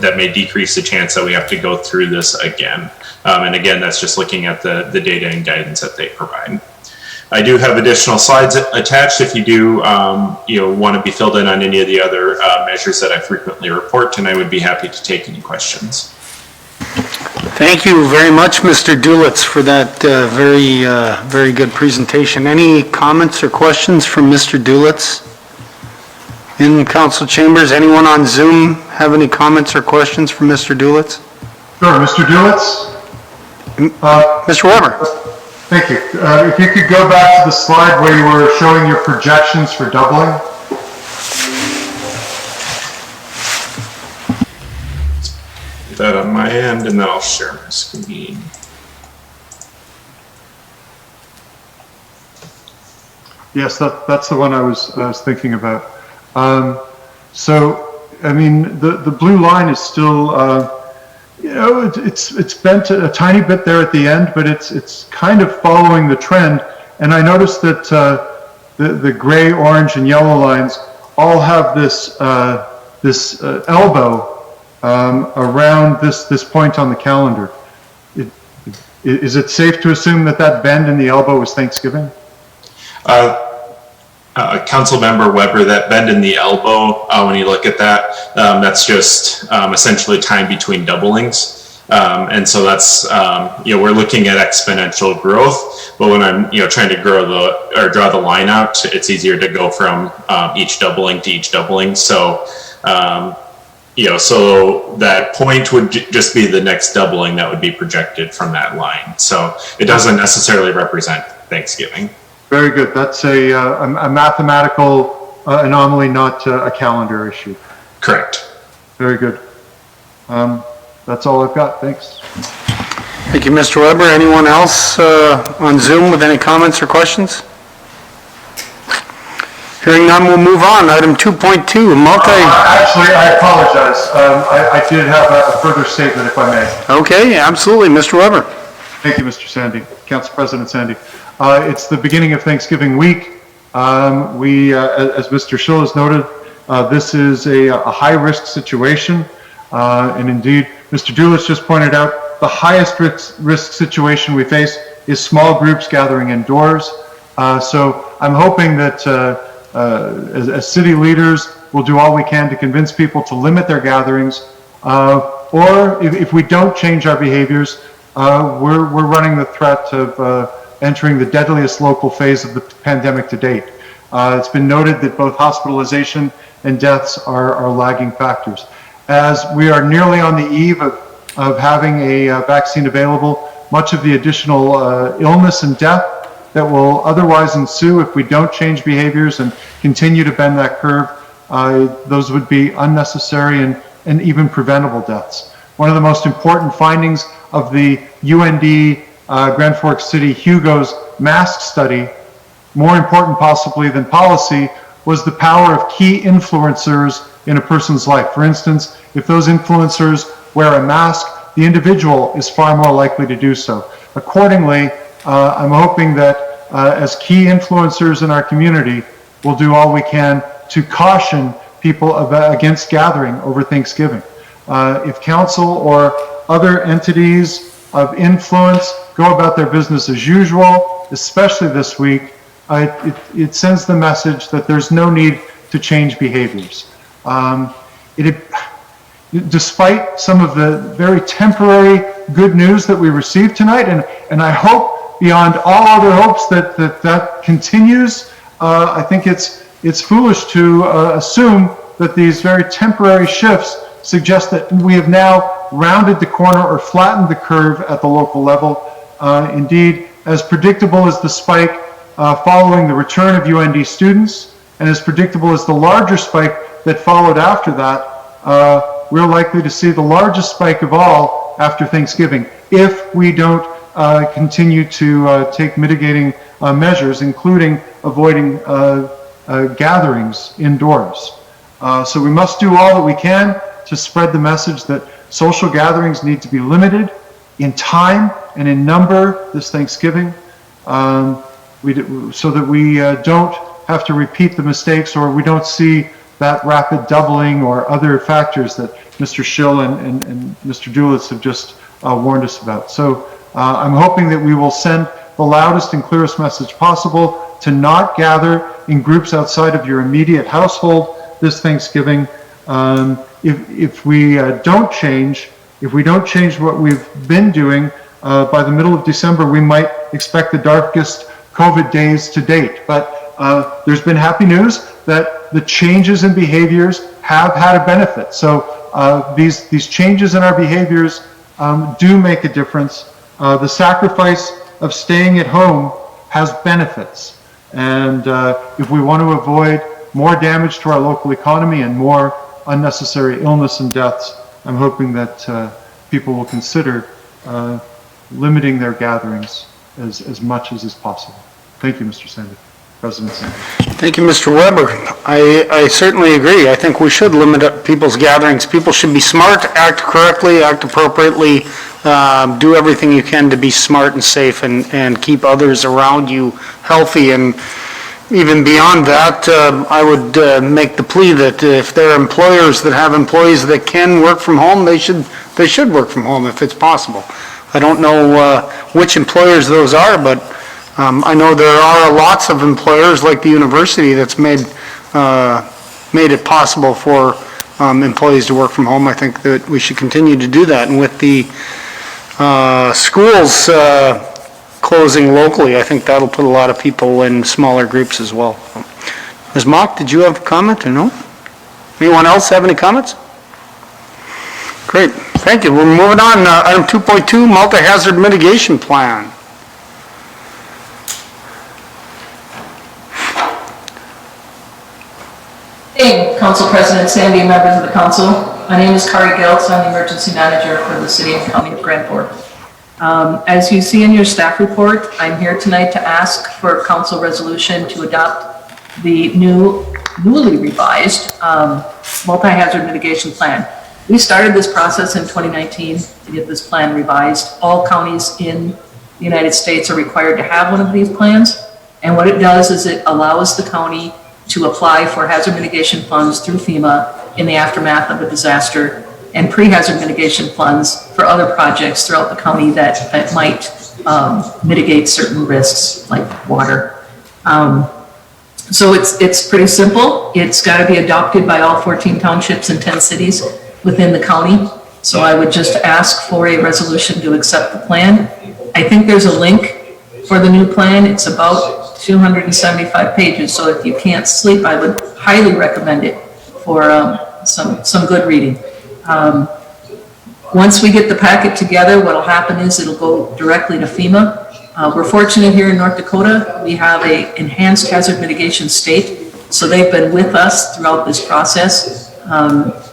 that may decrease the chance that we have to go through this again. And again, that's just looking at the data and guidance that they provide. I do have additional slides attached if you do want to be filled in on any of the other measures that I frequently report, and I would be happy to take any questions. Thank you very much, Mr. Dulitz, for that very good presentation. Any comments or questions from Mr. Dulitz in council chambers? Anyone on Zoom have any comments or questions for Mr. Dulitz? Sure, Mr. Dulitz? Mr. Weber? Thank you. If you could go back to the slide where you were showing your projections for doubling. Get that on my end, and then I'll share my screen. Yes, that's the one I was thinking about. So, I mean, the blue line is still, it's bent a tiny bit there at the end, but it's kind of following the trend. And I noticed that the gray, orange, and yellow lines all have this elbow around this point on the calendar. Is it safe to assume that bend in the elbow was Thanksgiving? Councilmember Weber, that bend in the elbow, when you look at that, that's just essentially time between doublings. And so that's, we're looking at exponential growth, but when I'm, trying to draw the line out, it's easier to go from each doubling to each doubling. So, so that point would just be the next doubling that would be projected from that line. So it doesn't necessarily represent Thanksgiving. Very good. That's a mathematical anomaly, not a calendar issue. Correct. Very good. That's all I've got. Thanks. Thank you, Mr. Weber. Anyone else on Zoom with any comments or questions? Hearing none, we'll move on. Item 2.2, Actually, I apologize. I did have a further statement, if I may. Okay, absolutely. Mr. Weber. Thank you, Mr. Sandy. Council President Sandy. It's the beginning of Thanksgiving week. As Mr. Schill has noted, this is a high-risk situation. And indeed, Mr. Dulitz just pointed out, the highest risk situation we face is small groups gathering indoors. So I'm hoping that as city leaders, we'll do all we can to convince people to limit their gatherings. Or if we don't change our behaviors, we're running the threat of entering the deadliest local phase of the pandemic to date. It's been noted that both hospitalization and deaths are lagging factors. As we are nearly on the eve of having a vaccine available, much of the additional illness and death that will otherwise ensue if we don't change behaviors and continue to bend that curve, those would be unnecessary and even preventable deaths. One of the most important findings of the UND Grand Forks City Hugo's mask study, more important possibly than policy, was the power of key influencers in a person's life. For instance, if those influencers wear a mask, the individual is far more likely to do so. Accordingly, I'm hoping that as key influencers in our community, we'll do all we can to caution people against gathering over Thanksgiving. If council or other entities of influence go about their business as usual, especially this week, it sends the message that there's no need to change behaviors. Despite some of the very temporary good news that we received tonight, and I hope beyond all other hopes that continues, I think it's foolish to assume that these very temporary shifts suggest that we have now rounded the corner or flattened the curve at the local level. Indeed, as predictable as the spike following the return of UND students, and as predictable as the larger spike that followed after that, we're likely to see the largest spike of all after Thanksgiving if we don't continue to take mitigating measures, including avoiding gatherings indoors. So we must do all that we can to spread the message that social gatherings need to be limited in time and in number this Thanksgiving, so that we don't have to repeat the mistakes, or we don't see that rapid doubling or other factors that Mr. Schill and Mr. Dulitz have just warned us about. So I'm hoping that we will send the loudest and clearest message possible to not gather in groups outside of your immediate household this Thanksgiving. If we don't change what we've been doing, by the middle of December, we might expect the darkest COVID days to date. But there's been happy news that the changes in behaviors have had a benefit. So these changes in our behaviors do make a difference. The sacrifice of staying at home has benefits. And if we want to avoid more damage to our local economy and more unnecessary illness and deaths, I'm hoping that people will consider limiting their gatherings as much as is possible. Thank you, Mr. Sandy. President Sandy. Thank you, Mr. Weber. I certainly agree. I think we should limit people's gatherings. People should be smart, act correctly, act appropriately, do everything you can to be smart and safe and keep others around you healthy. And even beyond that, I would make the plea that if there are employers that have employees that can work from home, they should work from home if it's possible. I don't know which employers those are, but I know there are lots of employers like the university that's made it possible for employees to work from home. I think that we should continue to do that. And with the schools closing locally, I think that'll put a lot of people in smaller groups as well. Ms. Mock, did you have a comment or no? Anyone else have any comments? Great, thank you. We're moving on. Item 2.2, multi-hazard mitigation plan. Hey, Council President Sandy, members of the council. My name is Kari Geltz. I'm the emergency manager for the city and county of Grand Forks. As you see in your staff report, I'm here tonight to ask for council resolution to adopt the newly revised multi-hazard mitigation plan. We started this process in 2019 to get this plan revised. All counties in the United States are required to have one of these plans. And what it does is it allows the county to apply for hazard mitigation funds through FEMA in the aftermath of a disaster, and pre-hazard mitigation funds for other projects throughout the county that might mitigate certain risks like water. So it's pretty simple. It's got to be adopted by all 14 townships and 10 cities within the county. So I would just ask for a resolution to accept the plan. I think there's a link for the new plan. It's about 275 pages. So if you can't sleep, I would highly recommend it for some good reading. Once we get the packet together, what will happen is it'll go directly to FEMA. We're fortunate here in North Dakota. We have an enhanced hazard mitigation state. So they've been with us throughout this process.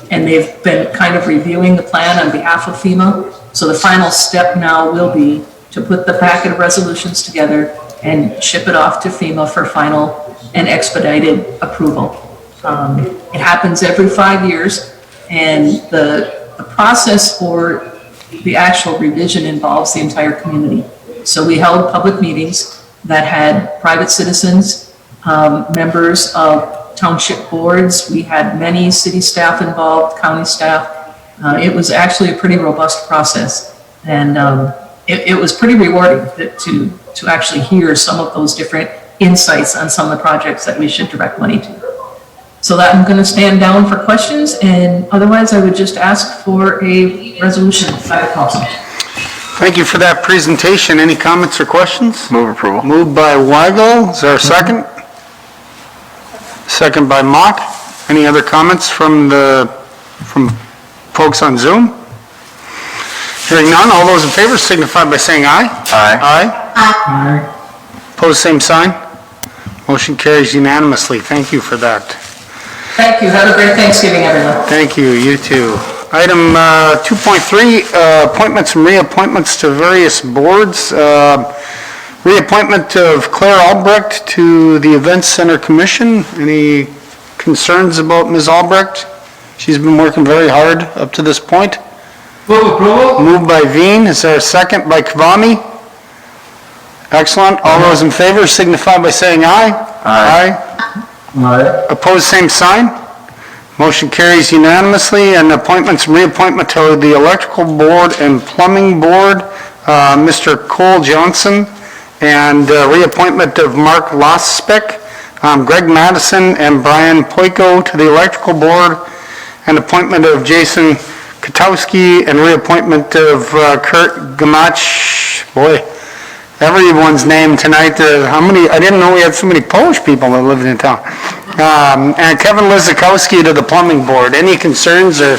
And they've been kind of reviewing the plan on behalf of FEMA. So the final step now will be to put the packet of resolutions together and ship it off to FEMA for final and expedited approval. It happens every 5 years, and the process for the actual revision involves the entire community. So we held public meetings that had private citizens, members of township boards. We had many city staff involved, county staff. It was actually a pretty robust process. And it was pretty rewarding to actually hear some of those different insights on some of the projects that we should direct money to. So that I'm going to stand down for questions, and otherwise I would just ask for a resolution by the council. Thank you for that presentation. Any comments or questions? Move approval. Moved by Weigel. Is there a second? Second by Mock. Any other comments from folks on Zoom? Hearing none, all those in favor signify by saying aye. Aye. Aye. Pose same sign. Motion carries unanimously. Thank you for that. Thank you. Have a great Thanksgiving, everyone. Thank you. You too. Item 2.3, appointments and reappointments to various boards. Reappointment of Claire Albrecht to the Events Center Commission. Any concerns about Ms. Albrecht? She's been working very hard up to this point. Move approval? Moved by Veen. Is there a second by Kavami? Excellent. All those in favor signify by saying aye. Aye. Aye. Opposed, same sign. Motion carries unanimously. And appointments and reappointment to the Electrical Board and Plumbing Board, Mr. Cole Johnson, and reappointment of Mark Losbeck, Greg Madison, and Brian Poico to the Electrical Board, and appointment of Jason Katowski, and reappointment of Kurt Gamach. Boy, everyone's name tonight. How many? I didn't know we had so many Polish people that lived in town. And Kevin Lizakowski to the Plumbing Board. Any concerns or?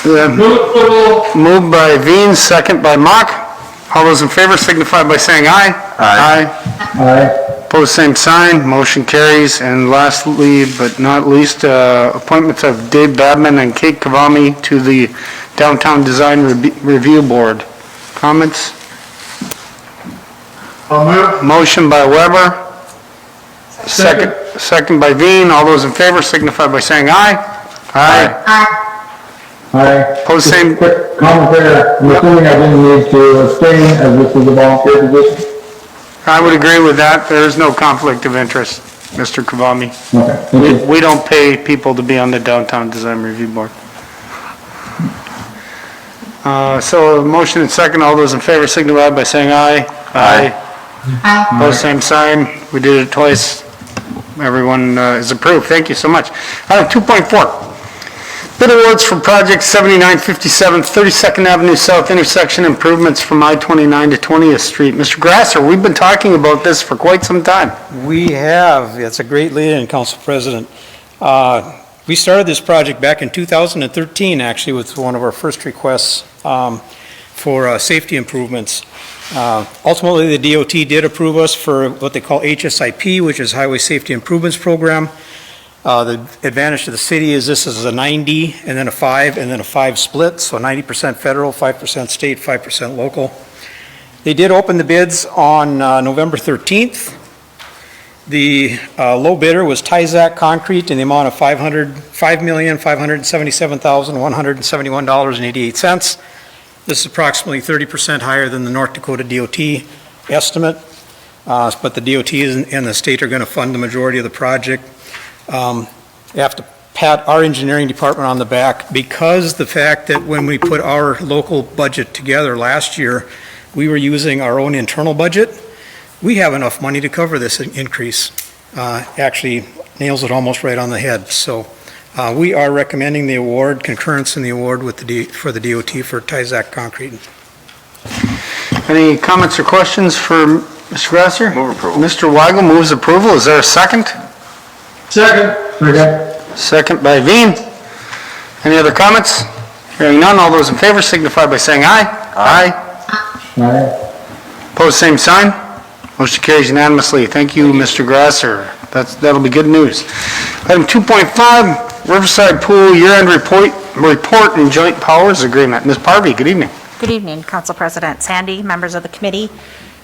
Move approval? Moved by Veen, second by Mock. All those in favor signify by saying aye. Aye. Aye. Opposed, same sign. Motion carries. And lastly, but not least, appointments of Dave Badman and Kate Kavami to the Downtown Design Review Board. Comments? I'll move. Motion by Weber. Second by Veen. All those in favor signify by saying aye. Aye. Aye. Opposed, same. Quick comment there. I'm assuming I didn't need to abstain as this is a volunteer position? I would agree with that. There is no conflict of interest, Mr. Kavami. Okay. Thank you. We don't pay people to be on the Downtown Design Review Board. So motion and second, all those in favor signify by saying aye. Aye. Opposed, same sign. We did it twice. Everyone is approved. Thank you so much. Item 2.4. Bid awards for project 7957 32nd Avenue South intersection improvements from I-29 to 20th Street. Mr. Grasser, we've been talking about this for quite some time. We have. It's a great lead-in, Council President. We started this project back in 2013, actually, with one of our first requests for safety improvements. Ultimately, the DOT did approve us for what they call HSIP, which is Highway Safety Improvements Program. The advantage to the city is this is a 90 and then a 5 and then a 5 split, so 90% federal, 5% state, 5% local. They did open the bids on November 13th. The low bidder was Tyzac Concrete in the amount of $5,577,171.88. This is approximately 30% higher than the North Dakota DOT estimate, but the DOT and the state are going to fund the majority of the project. I have to pat our engineering department on the back because the fact that when we put our local budget together last year, we were using our own internal budget. We have enough money to cover this increase. Actually nails it almost right on the head. So we are recommending the award, concurrence in the award with for the DOT for Tyzac Concrete. Any comments or questions for Mr. Grasser? Move approval. Mr. Weigel moves approval. Is there a second? Second. Second by Veen. Any other comments? Hearing none, all those in favor signify by saying aye. Aye. Aye. Opposed, same sign. Motion carries unanimously. Thank you, Mr. Grasser. That'll be good news. Item 2.5, Riverside Pool Year-End Report and Joint Powers Agreement. Ms. Parvey, good evening. Good evening, Council President Sandy, members of the committee.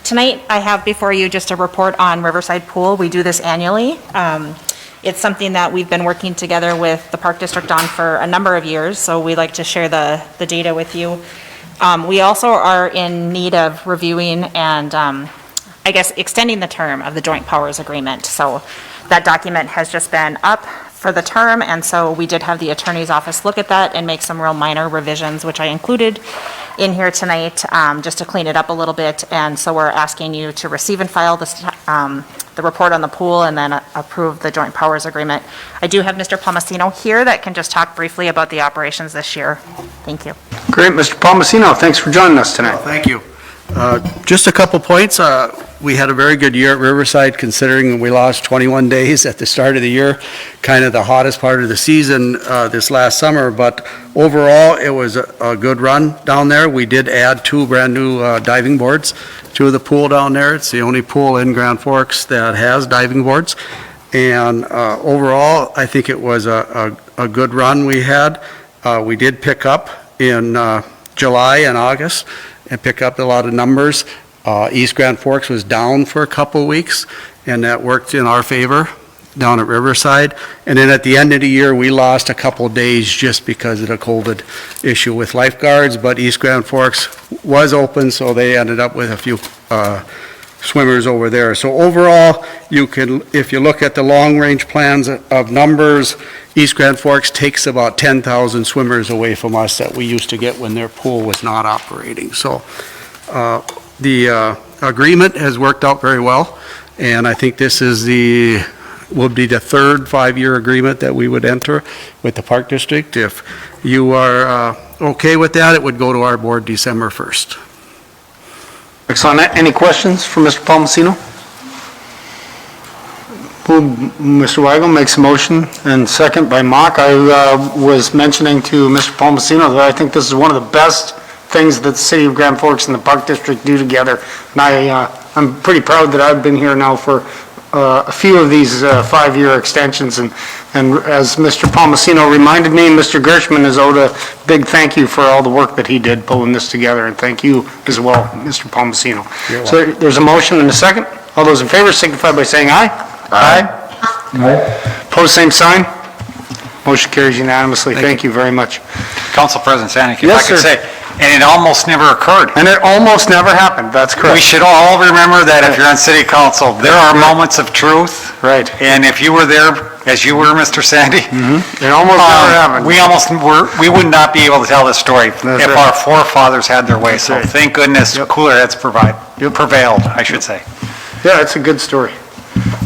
Tonight, I have before you just a report on Riverside Pool. We do this annually. It's something that we've been working together with the Park District on for a number of years, so we like to share the data with you. We also are in need of reviewing and I guess extending the term of the Joint Powers Agreement. So That document has just been up for the term, and so we did have the attorney's office look at that and make some real minor revisions, which I included in here tonight, just to clean it up a little bit. And so we're asking you to receive and file this, the report on the pool and then approve the joint powers agreement. I do have Mr. Palmasino here that can just talk briefly about the operations this year. Thank you. Great, Mr. Palmasino, thanks for joining us tonight. Thank you. Just a couple points. We had a very good year at Riverside, considering we lost 21 days at the start of the year, kind of the hottest part of the season this last summer. But overall, it was a good run down there. We did add 2 brand-new diving boards to the pool down there. It's the only pool in Grand Forks that has diving boards. And overall, I think it was a good run we had. We did pick up in July and August and pick up a lot of numbers. East Grand Forks was down for a couple weeks, and that worked in our favor down at Riverside. And then at the end of the year, we lost a couple days just because of the COVID issue with lifeguards, but East Grand Forks was open, so they ended up with a few swimmers over there. So overall, you can, if you look at the long-range plans of numbers, East Grand Forks takes about 10,000 swimmers away from us that we used to get when their pool was not operating. So the agreement has worked out very well, and I think this is will be the third 5-year agreement that we would enter with the Park District. If you are okay with that, it would go to our board December 1st. Excellent. Any questions for Mr. Palmasino? Mr. Weigel makes a motion, and second by Mock. I was mentioning to Mr. Palmasino that I think this is one of the best things that the City of Grand Forks and the Park District do together. And I'm pretty proud that I've been here now for a few of these 5-year extensions, and as Mr. Palmasino reminded me, Mr. Gershman is owed a big thank you for all the work that he did pulling this together, and thank you as well, Mr. Palmasino. So there's a motion and a second. All those in favor signify by saying aye. Aye. Aye. Pose same sign. Motion carries unanimously. Thank you very much. Council President Sanik, if Yes, I could sir. say, and it almost never occurred. And it almost never happened, that's correct. We should all remember that if you're on city council, there are moments of truth. Right. And if you were there, as you were, Mr. Sandy, It almost never happened. we would not be able to tell this story if right. our forefathers had their way. So right. thank goodness cooler heads prevailed, I should say. Yeah, it's a good story.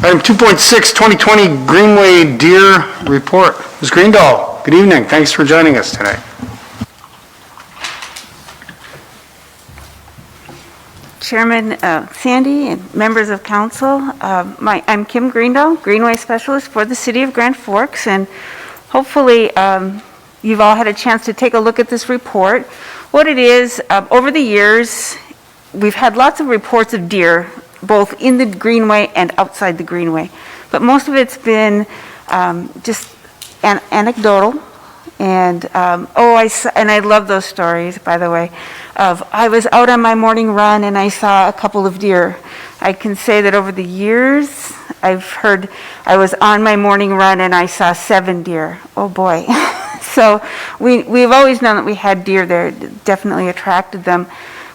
Item 2.6, 2020 Greenway Deer Report. Ms. Greendahl, good evening. Thanks for joining us tonight. Chairman Sandy and members of council, I'm Kim Greendahl, Greenway Specialist for the City of Grand Forks, and hopefully you've all had a chance to take a look at this report. What it is, over the years, we've had lots of reports of deer, both in the Greenway and outside the Greenway, but most of it's been just anecdotal. And I love those stories, by the way, of I was out on my morning run and I saw a couple of deer. I can say that over the years, I've heard I was on my morning run and I saw 7 deer. Oh boy. So we've always known that we had deer there. It definitely attracted them.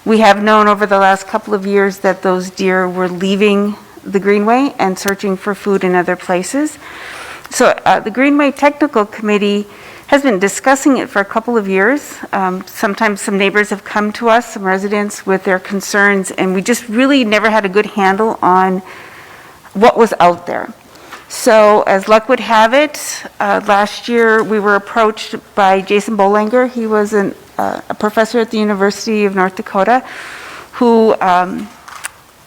We have known over the last couple of years that those deer were leaving the Greenway and searching for food in other places. So the Greenway Technical Committee has been discussing it for a couple of years. Sometimes some neighbors have come to us, some residents, with their concerns, and we just really never had a good handle on what was out there. So as luck would have it, last year we were approached by Jason Bolanger. He was a professor at the University of North Dakota who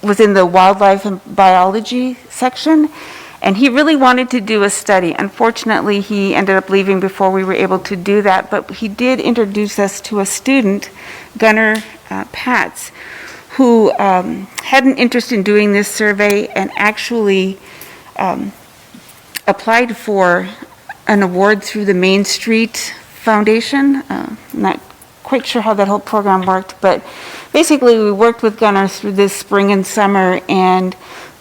was in the wildlife and biology section. And he really wanted to do a study. Unfortunately, he ended up leaving before we were able to do that, but he did introduce us to a student, Gunnar Patz, who had an interest in doing this survey and actually applied for an award through the Main Street Foundation. Not quite sure how that whole program worked, but basically we worked with Gunnar through this spring and summer and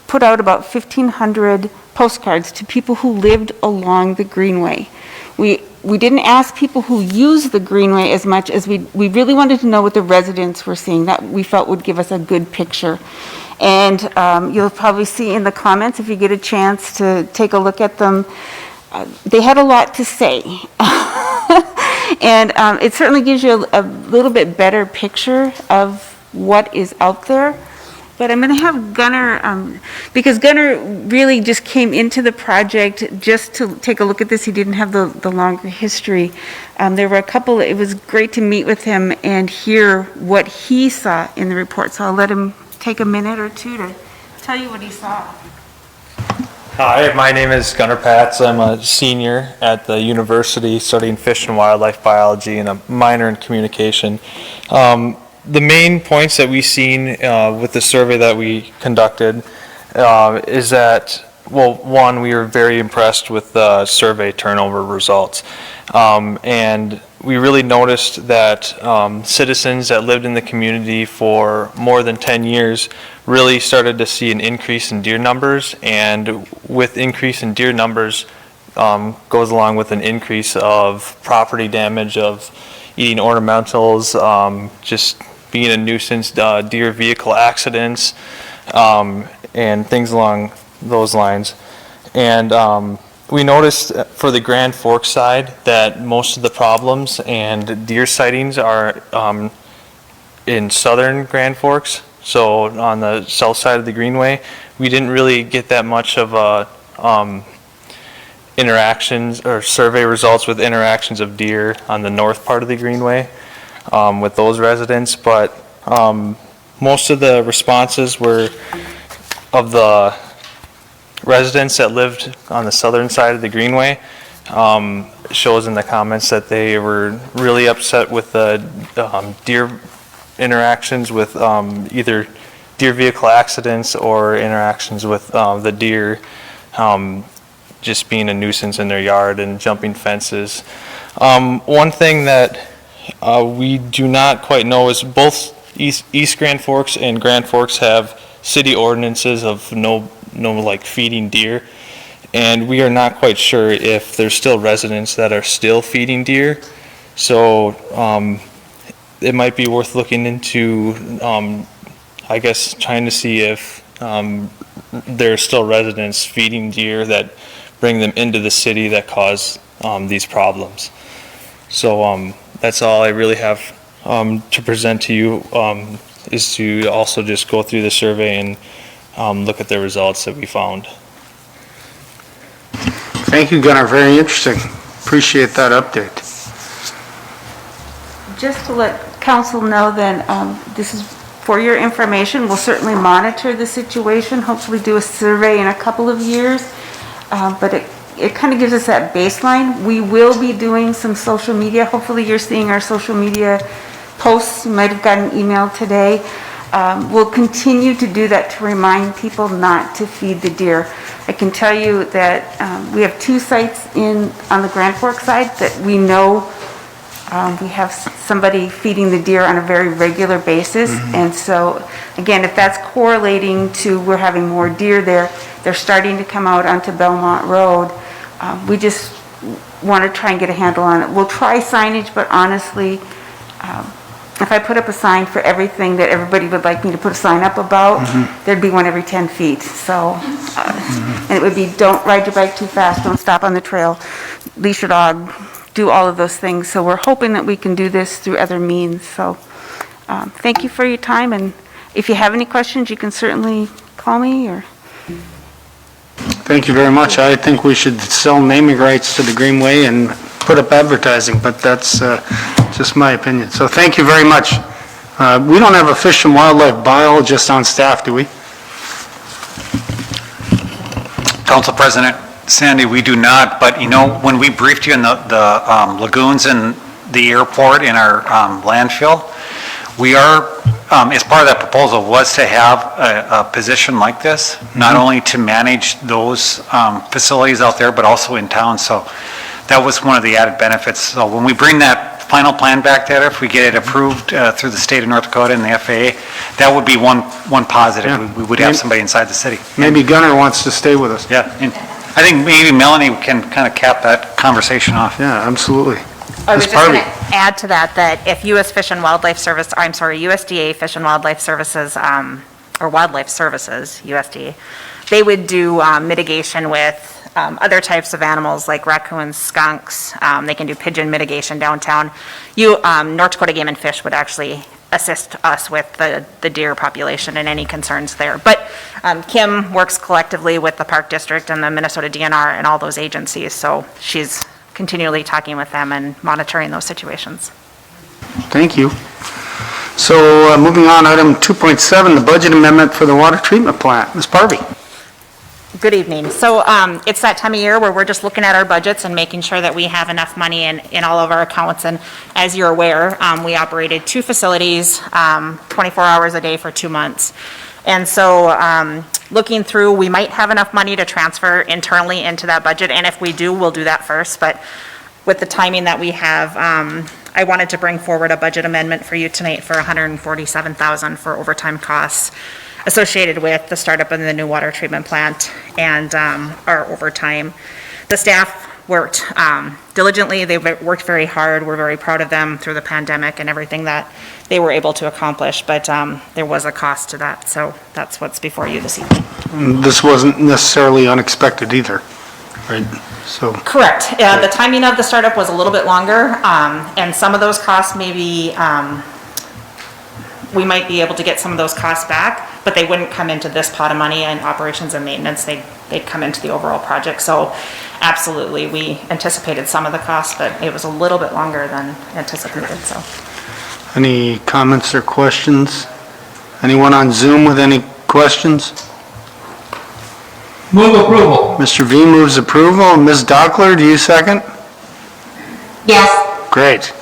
put out about 1,500 postcards to people who lived along the Greenway. We didn't ask people who use the Greenway as much as we really wanted to know what the residents were seeing. That we felt would give us a good picture. And you'll probably see in the comments, if you get a chance to take a look at them, they had a lot to say. And it certainly gives you a little bit better picture of what is out there. But I'm going to have Gunnar, because Gunnar really just came into the project just to take a look at this. He didn't have the longer history. There were a couple, it was great to meet with him and hear what he saw in the report. So I'll let him take a minute or two to tell you what he saw. Hi, my name is Gunnar Patz. I'm a senior at the university studying fish and wildlife biology and a minor in communication. The main points that we've seen with the survey that we conducted is that, well, one, we were very impressed with the survey turnover results. And we really noticed that citizens that lived in the community for more than 10 years really started to see an increase in deer numbers, and with increase in deer numbers goes along with an increase of property damage, of eating ornamentals, just being a nuisance, deer vehicle accidents, and things along those lines. And we noticed for the Grand Forks side that most of the problems and deer sightings are in southern Grand Forks. So on the south side of the Greenway, we didn't really get that much of interactions or survey results with interactions of deer on the north part of the Greenway with those residents. But most of the responses were of the residents that lived on the southern side of the Greenway. Shows in the comments that they were really upset with the deer interactions with either deer vehicle accidents or interactions with the deer just being a nuisance in their yard and jumping fences. One thing that we do not quite know is both East Grand Forks and Grand Forks have city ordinances of no like feeding deer, and we are not quite sure if there's still residents that are still feeding deer. So it might be worth looking into, I guess, trying to see if there are still residents feeding deer that bring them into the city that cause these problems. So that's all I really have to present to you, is to also just go through the survey and look at the results that we found. Thank you, Gunnar. Very interesting. Appreciate that update. Just to let council know then, this is for your information. We'll certainly monitor the situation, hopefully do a survey in a couple of years, but it kind of gives us that baseline. We will be doing some social media. Hopefully you're seeing our social media posts. You might have gotten an email today. We'll continue to do that to remind people not to feed the deer. I can tell you that we have 2 sites on the Grand Forks side that we know we have somebody feeding the deer on a very regular basis. And so, again, if that's correlating to we're having more deer there, they're starting to come out onto Belmont Road. We just want to try and get a handle on it. We'll try signage, but honestly, if I put up a sign for everything that everybody would like me to put a sign up about, there'd be one every 10 feet. So, and it would be, don't ride your bike too fast, don't stop on the trail, leash your dog, do all of those things. So we're hoping that we can do this through other means. So thank you for your time, and if you have any questions, you can certainly call me or. Thank you very much. I think we should sell naming rights to the Greenway and put up advertising, but that's just my opinion. So thank you very much. We don't have a fish and wildlife biologist on staff, do we? Council President Sandy, we do not, but you know, when we briefed you in the lagoons and the airport in our landfill, we are, as part of that proposal, was to have a position like this, not only to manage those facilities out there, but also in town. So that was one of the added benefits. So when we bring that final plan back there, if we get it approved through the state of North Dakota and the FAA, that would be one positive. Yeah. We would have somebody inside the city. Maybe Gunnar wants to stay with us. Yeah, and I think maybe Melanie can kind of cap that conversation off. Yeah, absolutely. I was just going to add to that if USDA Fish and Wildlife Services for Wildlife Services, USD. They would do mitigation with other types of animals like raccoons, skunks. They can do pigeon mitigation downtown. North Dakota Game and Fish would actually assist us with the deer population and any concerns there. But Kim works collectively with the Park District and the Minnesota DNR and all those agencies, so she's continually talking with them and monitoring those situations. Thank you. So moving on, item 2.7, the budget amendment for the water treatment plant. Ms. Parvey. Good evening. So it's that time of year where we're just looking at our budgets and making sure that we have enough money in all of our accounts. And as you're aware, we operated 2 facilities, 24 hours a day for 2 months. And so looking through, we might have enough money to transfer internally into that budget. And if we do, we'll do that first. But with the timing that we have, I wanted to bring forward a budget amendment for you tonight for $147,000 for overtime costs associated with the startup of the new water treatment plant and our overtime. The staff worked diligently. They worked very hard. We're very proud of them through the pandemic and everything that they were able to accomplish, but there was a cost to that, so that's what's before you this evening. This wasn't necessarily unexpected either, right? So. Correct. The timing of the startup was a little bit longer, and some of those costs maybe we might be able to get some of those costs back, but they wouldn't come into this pot of money and operations and maintenance. They'd come into the overall project. So absolutely, we anticipated some of the costs, but it was a little bit longer than anticipated. So. Any comments or questions? Anyone on Zoom with any questions? Move approval. Mr. V moves approval. Ms. Dockler, do you second? Yes. Great.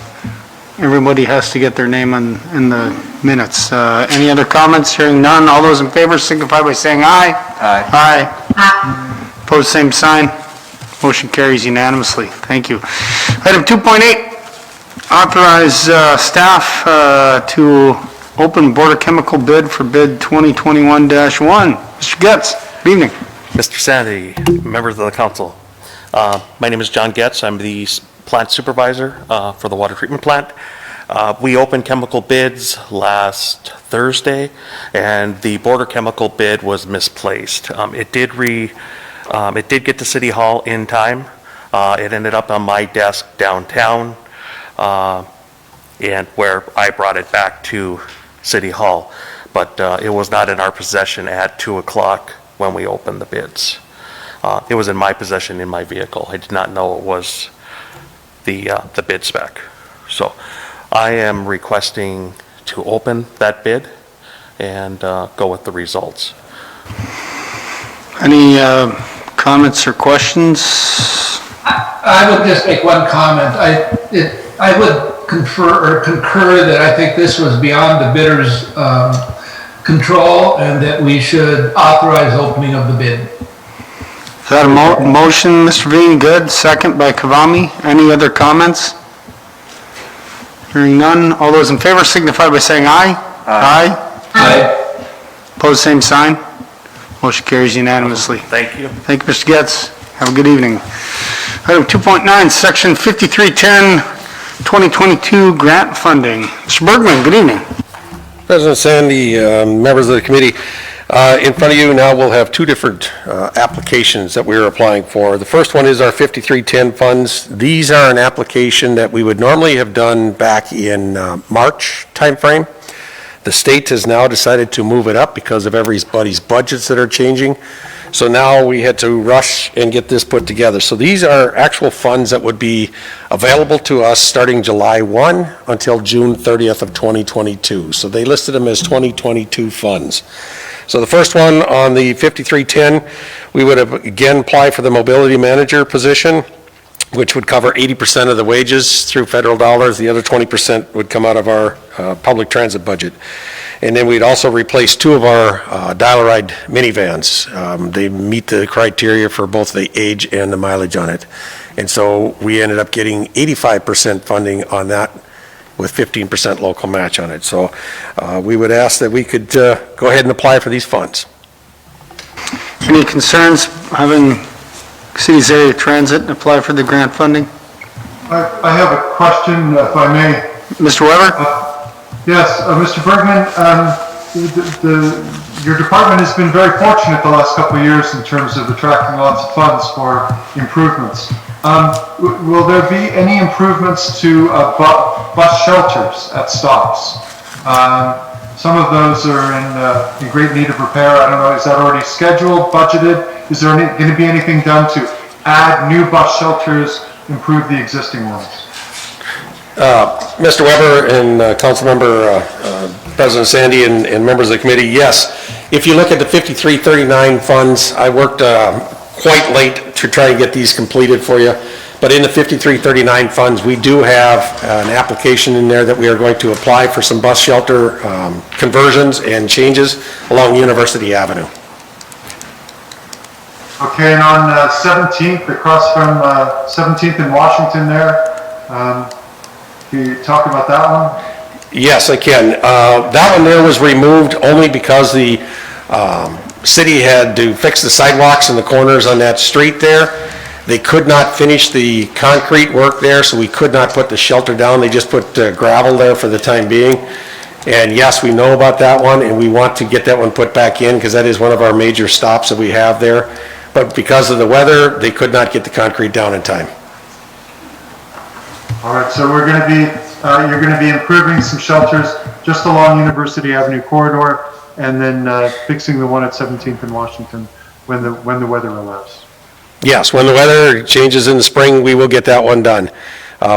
Everybody has to get their name in the minutes. Any other comments? Hearing none. All those in favor signify by saying aye. Aye. Aye. Opposed, same sign. Motion carries unanimously. Thank you. Item 2.8, authorize staff to open border chemical bid for bid 2021-1. Mr. Getz, good evening. Mr. Sandy, members of the council. My name is John Getz. I'm the plant supervisor for the water treatment plant. We opened chemical bids last Thursday, and the border chemical bid was misplaced. It did get to City Hall in time. It ended up on my desk downtown, and where I brought it back to City Hall. But it was not in our possession at 2 o'clock when we opened the bids. It was in my possession in my vehicle. I did not know it was the bid spec. So I am requesting to open that bid and go with the results. Any comments or questions? I would just make one comment. I would concur that I think this was beyond the bidder's control and that we should authorize opening of the bid. Is that a motion, Mr. Veen? Good. Second by Kavami. Any other comments? Hearing none. All those in favor signify by saying aye. Aye. Aye. Opposed, same sign. Motion carries unanimously. Thank you. Thank you, Mr. Getz. Have a good evening. Item 2.9, Section 5310, 2022 grant funding. Mr. Bergman, good evening. President Sandy, members of the committee, in front of you now we'll have 2 different applications that we're applying for. The first one is our 5310 funds. These are an application that we would normally have done back in March timeframe. The state has now decided to move it up because of everybody's budgets that are changing. So now we had to rush and get this put together. So these are actual funds that would be available to us starting July 1 until June 30th of 2022. So they listed them as 2022 funds. So the first one on the 5310, we would have again apply for the mobility manager position, which would cover 80% of the wages through federal dollars. The other 20% would come out of our public transit budget. And then we'd also replace 2 of our dial-a-ride minivans. They meet the criteria for both the age and the mileage on it. And so we ended up getting 85% funding on that with 15% local match on it. So we would ask that we could go ahead and apply for these funds. Any concerns having Cities Area Transit apply for the grant funding? I have a question, if I may. Mr. Weber? Yes, Mr. Bergman, your department has been very fortunate the last couple of years in terms of attracting lots of funds for improvements. Will there be any improvements to bus shelters at stops? Some of those are in great need of repair. I don't know, is that already scheduled, budgeted? Is there going to be anything done to add new bus shelters, improve the existing ones? Mr. Weber and Councilmember President Sandy and members of the committee, yes. If you look at the 5339 funds, I worked quite late to try and get these completed for you. But in the 5339 funds, we do have an application in there that we are going to apply for some bus shelter conversions and changes along University Avenue. Okay, and on 17th, across from 17th and Washington there, can you talk about that one? Yes, I can. That one there was removed only because the city had to fix the sidewalks in the corners on that street there. They could not finish the concrete work there, so we could not put the shelter down. They just put gravel there for the time being. And yes, we know about that one, and we want to get that one put back in because that is one of our major stops that we have there. But because of the weather, they could not get the concrete down in time. All right, so we're going to be, you're going to be improving some shelters just along University Avenue corridor, and then fixing the one at 17th and Washington when the weather allows. Yes, when the weather changes in the spring, we will get that one done.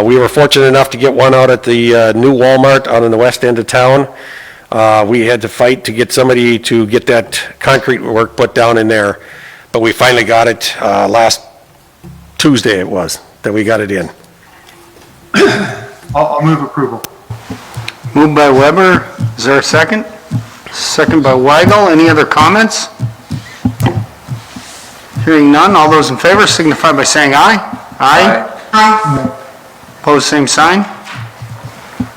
We were fortunate enough to get one out at the new Walmart out in the west end of town. We had to fight to get somebody to get that concrete work put down in there, but we finally got it last Tuesday it was, that we got it in. I'll move approval. Moved by Weber. Is there a second? Second by Weigel. Any other comments? Hearing none, all those in favor signify by saying aye. Aye. Aye. Opposed, same sign.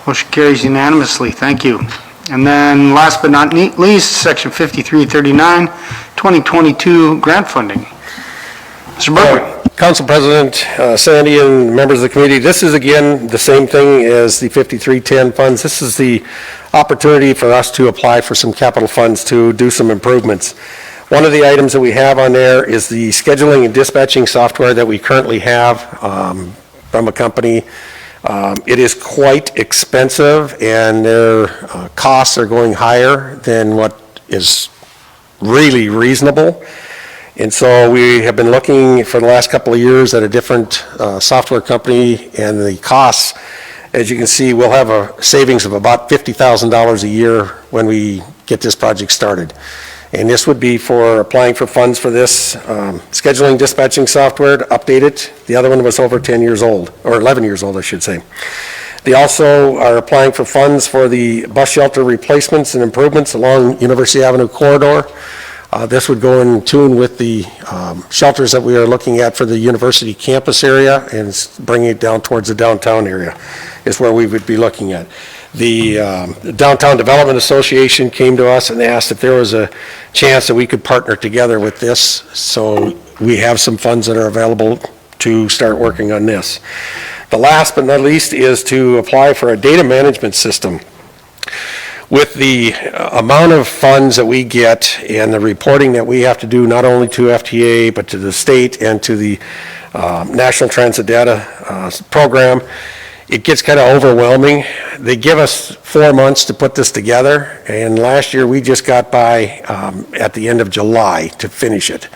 Motion carries unanimously. Thank you. And then last but not least, section 5339, 2022 grant funding. Mr. Bergman. Council President Sandy and members of the committee, this is again the same thing as the 5310 funds. This is the opportunity for us to apply for some capital funds to do some improvements. One of the items that we have on there is the scheduling and dispatching software that we currently have from a company. It is quite expensive, and their costs are going higher than what is really reasonable. And so we have been looking for the last couple of years at a different software company, and the costs, as you can see, we'll have a savings of about $50,000 a year when we get this project started. And this would be for applying for funds for this scheduling dispatching software to update it. The other one was over 10 years old, or 11 years old, I should say. They also are applying for funds for the bus shelter replacements and improvements along University Avenue corridor. This would go in tune with the shelters that we are looking at for the university campus area, and bringing it down towards the downtown area is where we would be looking at. The Downtown Development Association came to us and asked if there was a chance that we could partner together with this, so we have some funds that are available to start working on this. The last but not least is to apply for a data management system. With the amount of funds that we get and the reporting that we have to do, not only to FTA, but to the state and to the National Transit Data Program, it gets kind of overwhelming. They give us 4 months to put this together, and last year we just got by at the end of July to finish it.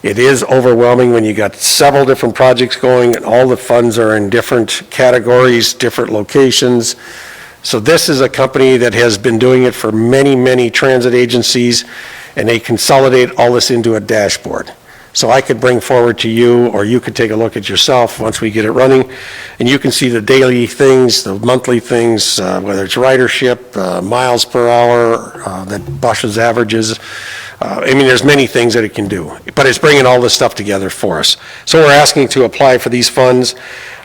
It is overwhelming when you got several different projects going, and all the funds are in different categories, different locations. So this is a company that has been doing it for many, many transit agencies, and they consolidate all this into a dashboard. So I could bring forward to you, or you could take a look at yourself once we get it running, and you can see the daily things, the monthly things, whether it's ridership, miles per hour, that buses averages. I mean, there's many things that it can do, but it's bringing all this stuff together for us. So we're asking to apply for these funds.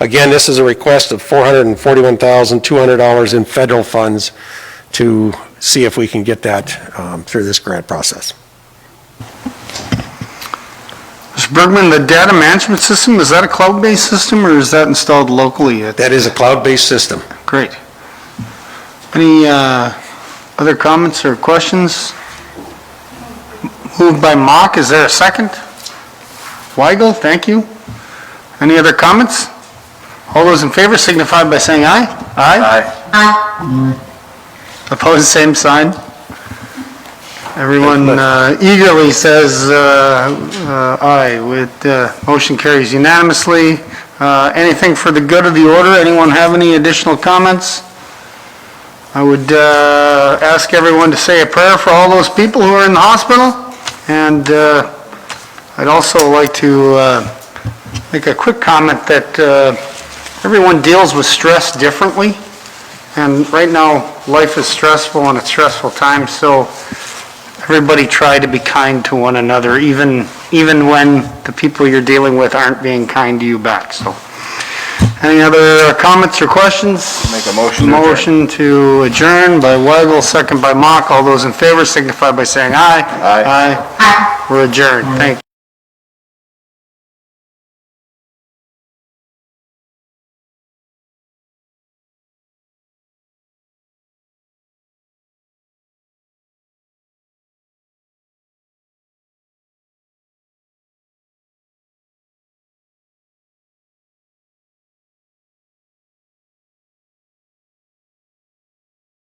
Again, this is a request of $441,200 in federal funds to see if we can get that through this grant process. Mr. Bergman, the data management system, is that a cloud-based system, or is that installed locally? That is a cloud-based system. Great. Any Other comments or questions? Moved by Mock, is there a second? Weigel, thank you. Any other comments? All those in favor signify by saying aye. Aye. Opposed, same sign. Everyone eagerly says aye. Motion carries unanimously. Anything for the good of the order? Anyone have any additional comments? I would ask everyone to say a prayer for all those people who are in the hospital. And I'd also like to make a quick comment that everyone deals with stress differently. And right now, life is stressful and it's stressful times, so everybody try to be kind to one another, even when the people you're dealing with aren't being kind to you back. So, any other comments or questions? Make a motion. Motion to adjourn by Weigel, second by Mock. All those in favor signify by saying aye. Aye. We're adjourned. Thank you.